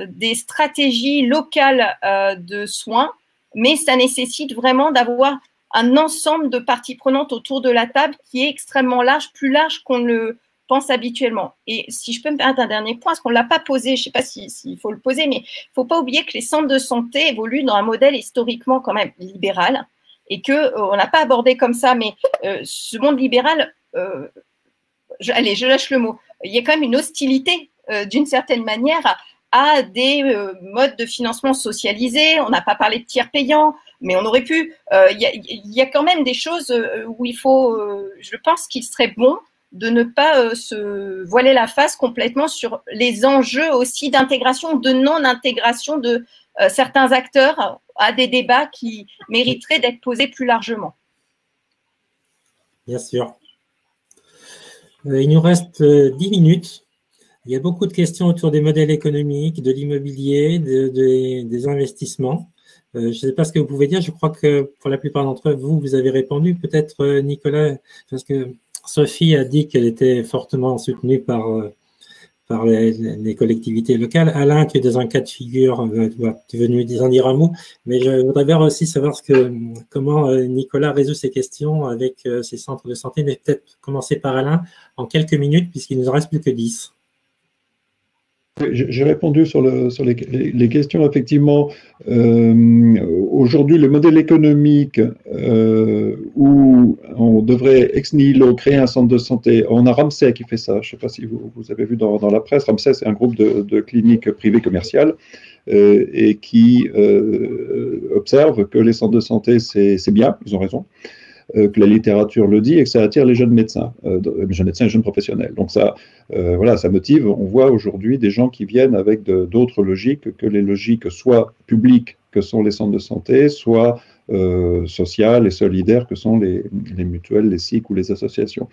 des stratégies locales de soins, mais ça nécessite vraiment d'avoir un ensemble de parties prenantes autour de la table qui est extrêmement large, plus large qu'on ne le pense habituellement. Et si je peux me permettre un dernier point, parce qu'on ne l'a pas posé, je ne sais pas s'il faut le poser, mais il ne faut pas oublier que les centres de santé évoluent dans un modèle historiquement quand même libéral et qu'on n'a pas abordé comme ça, mais ce monde libéral, allez, je lâche le mot, il y a quand même une hostilité d'une certaine manière à des modes de financement socialisés. On n'a pas parlé de tiers payants, mais on aurait pu. Il y a quand même des choses où il faut, je pense qu'il serait bon de ne pas se voiler la face complètement sur les enjeux aussi d'intégration, de non-intégration de certains acteurs à des débats qui mériteraient d'être posés plus largement. Bien sûr. Il nous reste 10 minutes. Il y a beaucoup de questions autour des modèles économiques, de l'immobilier, des investissements. Je ne sais pas ce que vous pouvez dire. Je crois que pour la plupart d'entre vous, vous avez répondu. Peut-être Nicolas, parce que Sophie a dit qu'elle était fortement soutenue par les collectivités locales. Alain, tu es dans un cas de figure, tu es venu en dire un mot, mais je voudrais bien aussi savoir comment Nicolas résout ces questions avec ses centres de santé, mais peut-être commencer par Alain en quelques minutes, puisqu'il ne nous en reste plus que 10. J'ai répondu sur les questions. Effectivement, aujourd'hui, le modèle économique où on devrait ex nihilo créer un centre de santé, on a Ramsay qui fait ça. Je ne sais pas si vous avez vu dans la presse. Ramsay, c'est un groupe de cliniques privées commerciales et qui observe que les centres de santé, c'est bien, ils ont raison. Que la littérature le dit et que ça attire les jeunes médecins et les jeunes professionnels. Donc ça, voilà, ça motive. On voit aujourd'hui des gens qui viennent avec d'autres logiques que les logiques soit publiques que sont les centres de santé, soit sociales et solidaires que sont les mutuelles, les SIC ou les associations.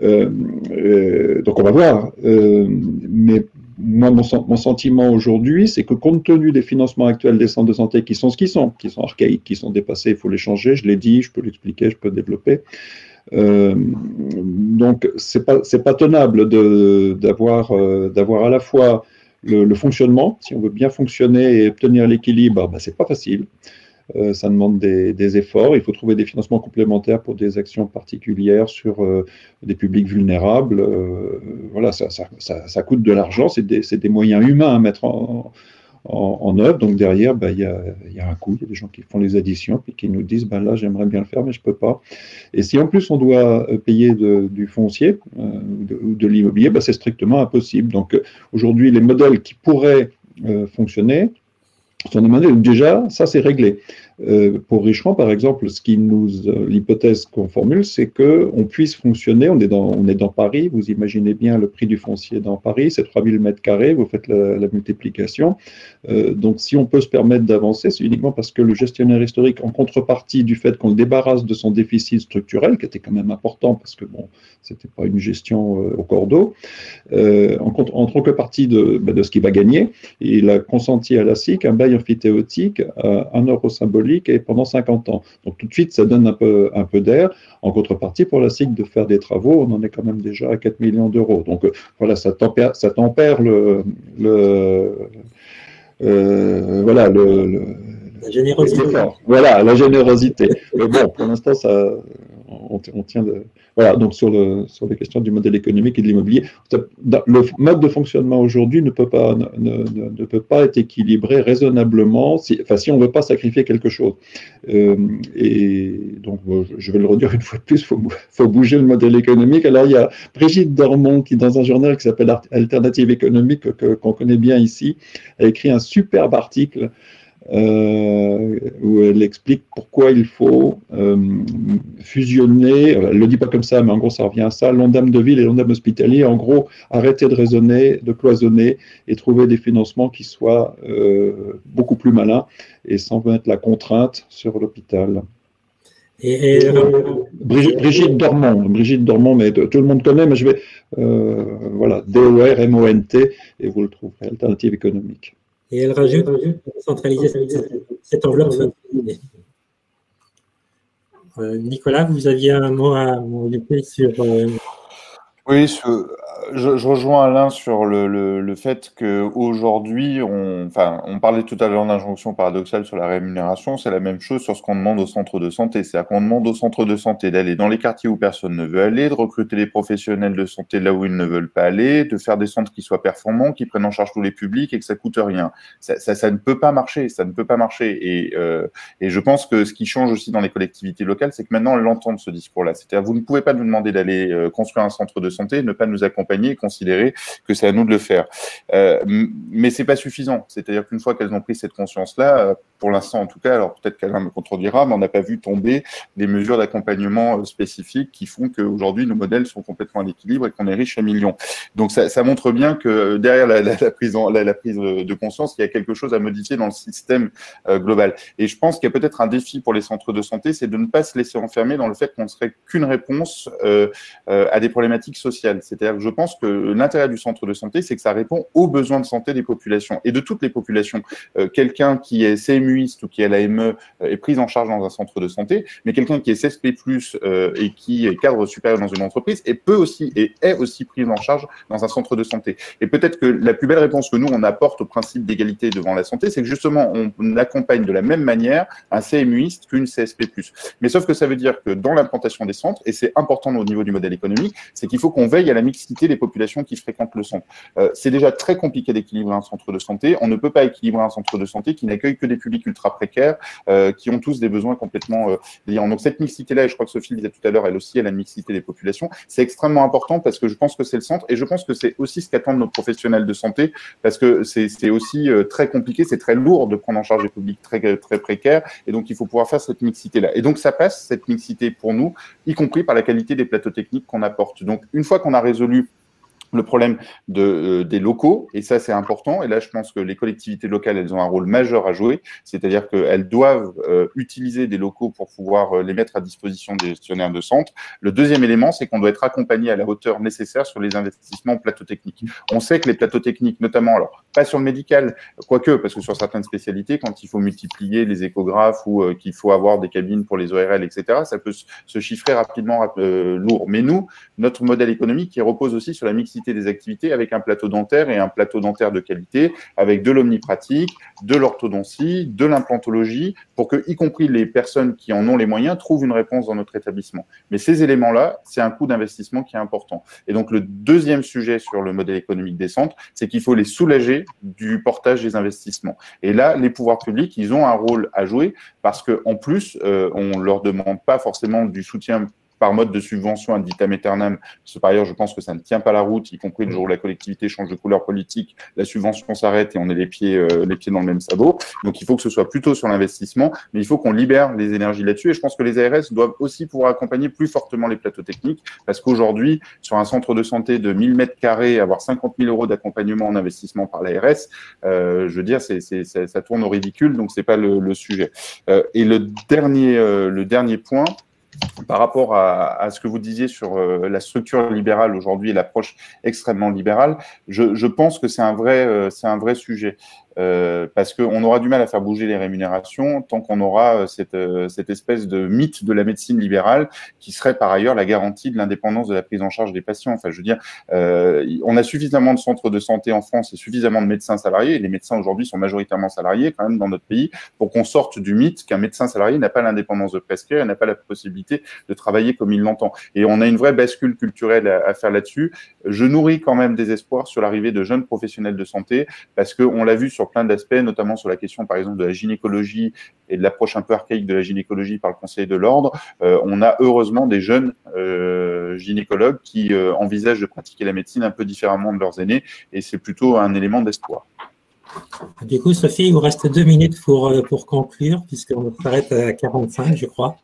Donc on va voir. Mais moi, mon sentiment aujourd'hui, c'est que compte tenu des financements actuels des centres de santé qui sont ce qu'ils sont archaïques, qui sont dépassés, il faut les changer, je l'ai dit, je peux l'expliquer, je peux développer. Donc, c'est pas tenable d'avoir à la fois le fonctionnement, si on veut bien fonctionner et obtenir l'équilibre, ben, c'est pas facile. Ça demande des efforts. Il faut trouver des financements complémentaires pour des actions particulières sur des publics vulnérables. Voilà, ça coûte de l'argent. C'est des moyens humains à mettre en œuvre. Donc derrière, ben, y a un coût. Il y a des gens qui font les additions et qui nous disent ben là, j'aimerais bien le faire, mais je ne peux pas. Et si en plus on doit payer du foncier ou de l'immobilier, ben, c'est strictement impossible. Donc aujourd'hui, les modèles qui pourraient fonctionner, sont des modèles, déjà, ça c'est réglé. Pour Richerand, par exemple, l'hypothèse qu'on formule, c'est qu'on puisse fonctionner, on est dans Paris, vous imaginez bien le prix du foncier dans Paris, c'est 3000 m², vous faites la multiplication. Donc si on peut se permettre d'avancer, c'est uniquement parce que le gestionnaire historique, en contrepartie du fait qu'on le débarrasse de son déficit structurel, qui était quand même important, parce que bon, c'était pas une gestion au cordeau, en contrepartie de ce qu'il va gagner, il a consenti à la SIC un bail amphithéotique à 1 euro symbolique et pendant 50 ans. Donc tout de suite, ça donne un peu d'air. En contrepartie, pour la SIC de faire des travaux, on en est quand même déjà à 4 millions d'euros. Donc voilà, ça tempère la générosité. Voilà, la générosité. Mais bon, pour l'instant, on tient de... Voilà, donc sur les questions du modèle économique et de l'immobilier, le mode de fonctionnement aujourd'hui ne peut pas être équilibré raisonnablement si on ne veut pas sacrifier quelque chose. Et donc, je vais le redire une fois de plus, il faut bouger le modèle économique. Alors, il y a Brigitte Dormont qui, dans un journal qui s'appelle Alternative économique, qu'on connaît bien ici, a écrit un superbe article où elle explique pourquoi il faut fusionner, elle ne le dit pas comme ça, mais en gros ça revient à ça, l'Ondam de ville et l'Ondam hospitalier, en gros arrêter de raisonner, de cloisonner et trouver des financements qui soient beaucoup plus malins et sans mettre la contrainte sur l'hôpital. Brigitte Dormont, mais tout le monde connaît, mais je vais, voilà, DORMONT, et vous le trouverez, Alternative économique. Et elle rajoute centraliser cette enveloppe. Nicolas, vous aviez un mot à ajouter sur… Oui, je rejoins Alain sur le fait qu'aujourd'hui, on parlait tout à l'heure d'injonction paradoxale sur la rémunération, c'est la même chose sur ce qu'on demande aux centres de santé. C'est-à-dire qu'on demande aux centres de santé d'aller dans les quartiers où personne ne veut aller, de recruter les professionnels de santé là où ils ne veulent pas aller, de faire des centres qui soient performants, qui prennent en charge tous les publics et que ça coûte rien. Ça ne peut pas marcher, ça ne peut pas marcher. Et je pense que ce qui change aussi dans les collectivités locales, c'est que maintenant, on l'entend ce discours-là. C'est-à-dire, vous ne pouvez pas nous demander d'aller construire un centre de santé, ne pas nous accompagner et considérer que c'est à nous de le faire. Mais c'est pas suffisant. C'est-à-dire qu'une fois qu'elles ont pris cette conscience-là, pour l'instant en tout cas, alors peut-être qu'Alain me contredira, mais on n'a pas vu tomber des mesures d'accompagnement spécifiques qui font qu'aujourd'hui nos modèles sont complètement à l'équilibre et qu'on est riche à millions. Donc ça montre bien que derrière la prise de conscience, il y a quelque chose à modifier dans le système global. Et je pense qu'il y a peut-être un défi pour les centres de santé, c'est de ne pas se laisser enfermer dans le fait qu'on ne serait qu'une réponse à des problématiques sociales. C'est-à-dire que je pense que l'intérêt du centre de santé, c'est que ça répond aux besoins de santé des populations et de toutes les populations. Quelqu'un qui est CMUiste ou qui est l'AME est pris en charge dans un centre de santé, mais quelqu'un qui est CSP+, et qui est cadre supérieur dans une entreprise est aussi pris en charge dans un centre de santé. Et peut-être que la plus belle réponse que nous, on apporte au principe d'égalité devant la santé, c'est que justement, on accompagne de la même manière un CMUiste qu'une CSP+. Mais sauf que ça veut dire que dans l'implantation des centres, et c'est important au niveau du modèle économique, c'est qu'il faut qu'on veille à la mixité des populations qui fréquentent le centre. C'est déjà très compliqué d'équilibrer un centre de santé. On ne peut pas équilibrer un centre de santé qui n'accueille que des publics ultra précaires, qui ont tous des besoins complètement liés. Donc cette mixité-là, et je crois que Sophie le disait tout à l'heure, elle aussi, à la mixité des populations, c'est extrêmement important parce que je pense que c'est le centre et je pense que c'est aussi ce qu'attendent nos professionnels de santé parce que c'est aussi très compliqué, c'est très lourd de prendre en charge des publics très, très précaires et donc il faut pouvoir faire cette mixité-là. Et donc ça passe, cette mixité pour nous, y compris par la qualité des plateaux techniques qu'on apporte. Donc une fois qu'on a résolu le problème des locaux, et ça c'est important, et là je pense que les collectivités locales, elles ont un rôle majeur à jouer, c'est-à-dire qu'elles doivent utiliser des locaux pour pouvoir les mettre à disposition des gestionnaires de centres. Le deuxième élément, c'est qu'on doit être accompagné à la hauteur nécessaire sur les investissements en plateaux techniques. On sait que les plateaux techniques, notamment, alors pas sur le médical, quoique, parce que sur certaines spécialités, quand il faut multiplier les échographes ou qu'il faut avoir des cabines pour les ORL, etc., ça peut se chiffrer rapidement lourd. Mais nous, notre modèle économique, qui repose aussi sur la mixité des activités avec un plateau dentaire et un plateau dentaire de qualité, avec de l'omnipratique, de l'orthodontie, de l'implantologie, pour que, y compris les personnes qui en ont les moyens, trouvent une réponse dans notre établissement. Mais ces éléments-là, c'est un coût d'investissement qui est important. Et donc, le deuxième sujet sur le modèle économique des centres, c'est qu'il faut les soulager du portage des investissements. Et là, les pouvoirs publics, ils ont un rôle à jouer parce qu'en plus, on ne leur demande pas forcément du soutien par mode de subvention ad vitam aeternam, parce que par ailleurs, je pense que ça ne tient pas la route, y compris le jour où la collectivité change de couleur politique, la subvention s'arrête et on est les pieds dans le même sabot. Donc, il faut que ce soit plutôt sur l'investissement, mais il faut qu'on libère les énergies là-dessus. Et je pense que les ARS doivent aussi pouvoir accompagner plus fortement les plateaux techniques, parce qu'aujourd'hui, sur un centre de santé de 1000 mètres carrés, avoir 50 000 € d'accompagnement en investissement par l'ARS, je veux dire, ça tourne au ridicule, donc c'est pas le sujet. Et le dernier point, par rapport à ce que vous disiez sur la structure libérale aujourd'hui et l'approche extrêmement libérale, je pense que c'est un vrai sujet. Parce qu'on aura du mal à faire bouger les rémunérations tant qu'on aura cette espèce de mythe de la médecine libérale qui serait par ailleurs la garantie de l'indépendance de la prise en charge des patients. Enfin, je veux dire, on a suffisamment de centres de santé en France et suffisamment de médecins salariés, et les médecins aujourd'hui sont majoritairement salariés quand même dans notre pays, pour qu'on sorte du mythe qu'un médecin salarié n'a pas l'indépendance de prescrire et n'a pas la possibilité de travailler comme il l'entend. Et on a une vraie bascule culturelle à faire là-dessus. Je nourris quand même des espoirs sur l'arrivée de jeunes professionnels de santé, parce qu'on l'a vu sur plein d'aspects, notamment sur la question, par exemple, de la gynécologie et de l'approche un peu archaïque de la gynécologie par le Conseil de l'Ordre. On a heureusement des jeunes gynécologues qui envisagent de pratiquer la médecine un peu différemment de leurs aînés, et c'est plutôt un élément d'espoir. Du coup, Sophie, il vous reste 2 minutes pour conclure, puisqu'on s'arrête à 45, je crois.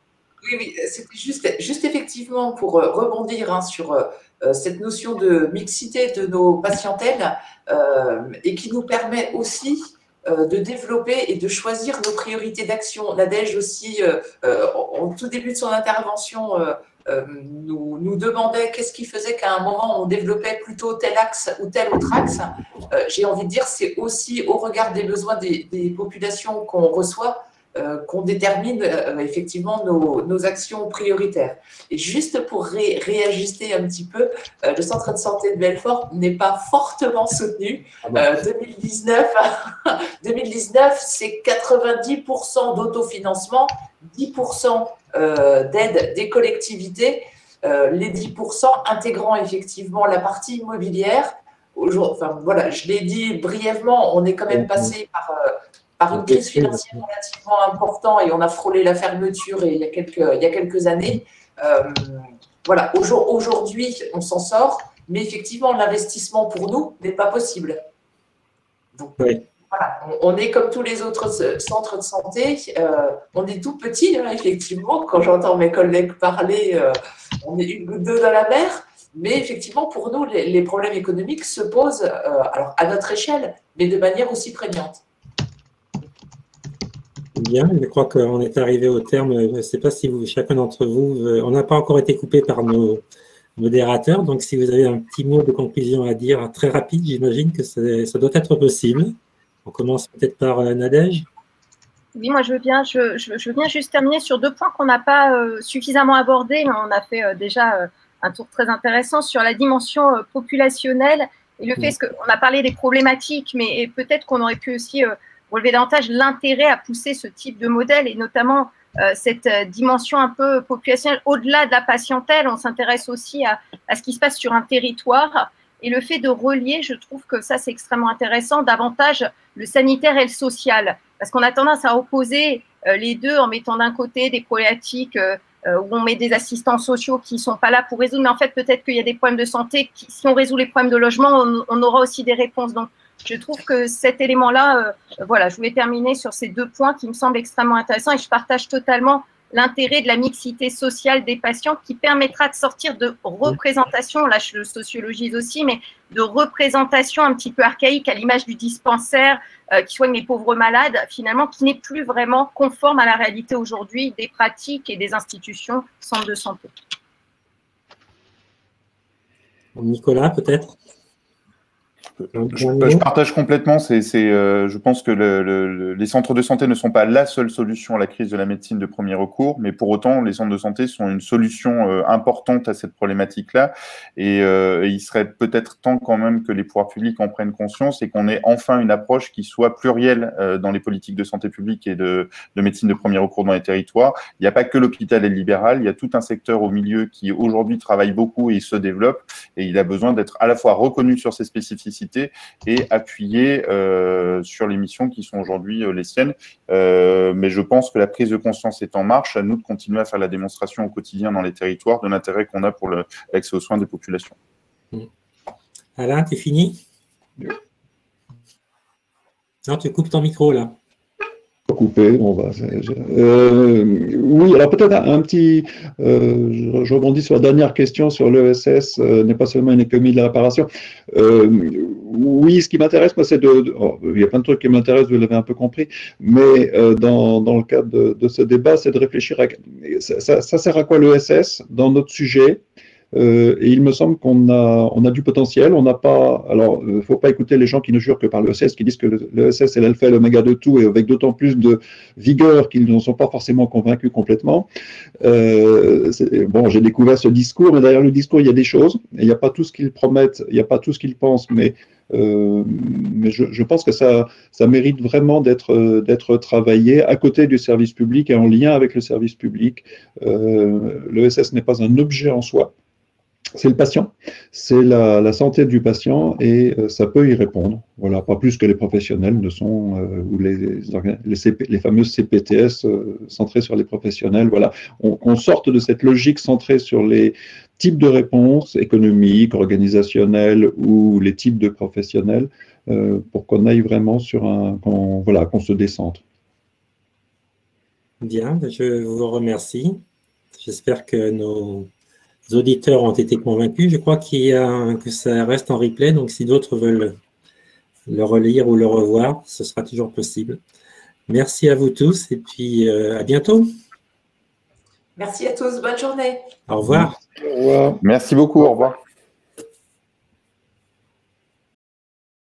Oui, c'était juste effectivement pour rebondir sur cette notion de mixité de nos patientèles et qui nous permet aussi de développer et de choisir nos priorités d'action. Nadège aussi, en tout début de son intervention, nous demandait qu'est-ce qui faisait qu'à un moment on développait plutôt tel axe ou tel autre axe. J'ai envie de dire, c'est aussi au regard des besoins des populations qu'on reçoit qu'on détermine effectivement nos actions prioritaires. Et juste pour réajuster un petit peu, le centre de santé de Belfort n'est pas fortement soutenu. 2019, c'est 90% d'autofinancement, 10% d'aide des collectivités, les 10% intégrant effectivement la partie immobilière. Enfin, voilà, je l'ai dit brièvement, on est quand même passé par une crise financière relativement importante et on a frôlé la fermeture il y a quelques années. Voilà, aujourd'hui, on s'en sort, mais effectivement, l'investissement pour nous n'est pas possible. Donc, voilà, on est comme tous les autres centres de santé, on est tout petit, hein, effectivement. Quand j'entends mes collègues parler, on est une goutte d'eau dans la mer. Mais effectivement, pour nous, les problèmes économiques se posent alors à notre échelle, mais de manière aussi prégnante. Bien, je crois qu'on est arrivé au terme. Je ne sais pas si chacun d'entre vous, on n'a pas encore été coupé par nos modérateurs, donc si vous avez un petit mot de conclusion à dire, très rapide, j'imagine que ça doit être possible. On commence peut-être par Nadège. Oui, moi je veux bien juste terminer sur deux points qu'on n'a pas suffisamment abordés, mais on a fait déjà un tour très intéressant sur la dimension populationnelle et le fait qu'on a parlé des problématiques, mais peut-être qu'on aurait pu aussi relever davantage l'intérêt à pousser ce type de modèle et notamment cette dimension un peu populationnelle. Au-delà de la patientèle, on s'intéresse aussi à ce qui se passe sur un territoire et le fait de relier, je trouve que ça c'est extrêmement intéressant, davantage le sanitaire et le social, parce qu'on a tendance à opposer les deux en mettant d'un côté des problématiques où on met des assistants sociaux qui ne sont pas là pour résoudre, mais en fait peut-être qu'il y a des problèmes de santé, si on résout les problèmes de logement, on aura aussi des réponses. Donc je trouve que cet élément-là, voilà, je voulais terminer sur ces deux points qui me semblent extrêmement intéressants et je partage totalement l'intérêt de la mixité sociale des patients qui permettra de sortir de représentation, là je le sociologise aussi, mais de représentation un petit peu archaïque à l'image du dispensaire qui soigne les pauvres malades, finalement qui n'est plus vraiment conforme à la réalité aujourd'hui des pratiques et des institutions centres de santé. Nicolas, peut-être? Je partage complètement. Je pense que les centres de santé ne sont pas la seule solution à la crise de la médecine de premier recours, mais pour autant, les centres de santé sont une solution importante à cette problématique-là. Et il serait peut-être temps quand même que les pouvoirs publics en prennent conscience et qu'on ait enfin une approche qui soit plurielle dans les politiques de santé publique et de médecine de premier recours dans les territoires. Il n'y a pas que l'hôpital et le libéral, il y a tout un secteur au milieu qui aujourd'hui travaille beaucoup et se développe, et il a besoin d'être à la fois reconnu sur ses spécificités et appuyer sur les missions qui sont aujourd'hui les siennes. Mais je pense que la prise de conscience est en marche. À nous de continuer à faire la démonstration au quotidien dans les territoires de l'intérêt qu'on a pour l'accès aux soins des populations. Alain, tu fini? Non, tu coupes ton micro là. Coupé, on va. Oui, alors peut-être un petit. Je rebondis sur la dernière question sur l'ESS, n'est pas seulement une économie de la réparation. Oui, ce qui m'intéresse, moi, c'est il y a plein de trucs qui m'intéressent, vous l'avez un peu compris, mais dans le cadre de ce débat, c'est de réfléchir à ça sert à quoi l'ESS dans notre sujet. Et il me semble qu'on a du potentiel. On n'a pas. Alors, il ne faut pas écouter les gens qui ne jurent que par l'ESS, qui disent que l'ESS est l'alpha et l'oméga de tout, et avec d'autant plus de vigueur qu'ils n'en sont pas forcément convaincus complètement. Bon, j'ai découvert ce discours, mais derrière le discours, il y a des choses. Et il n'y a pas tout ce qu'ils promettent, il n'y a pas tout ce qu'ils pensent, mais je pense que ça mérite vraiment d'être travaillé à côté du service public et en lien avec le service public. L'ESS n'est pas un objet en soi. C'est le patient, c'est la santé du patient et ça peut y répondre. Voilà, pas plus que les professionnels ne sont, ou les fameuses CPTS centrées sur les professionnels. Voilà, qu'on sorte de cette logique centrée sur les types de réponses économiques, organisationnelles ou les types de professionnels pour qu'on aille vraiment sur qu'on se décentre. Bien, je vous remercie. J'espère que nos auditeurs ont été convaincus. Je crois que ça reste en replay, donc si d'autres veulent le relire ou le revoir, ce sera toujours possible. Merci à vous tous et puis à bientôt. Merci à tous, bonne journée. Au revoir. Au revoir. Merci beaucoup, au revoir.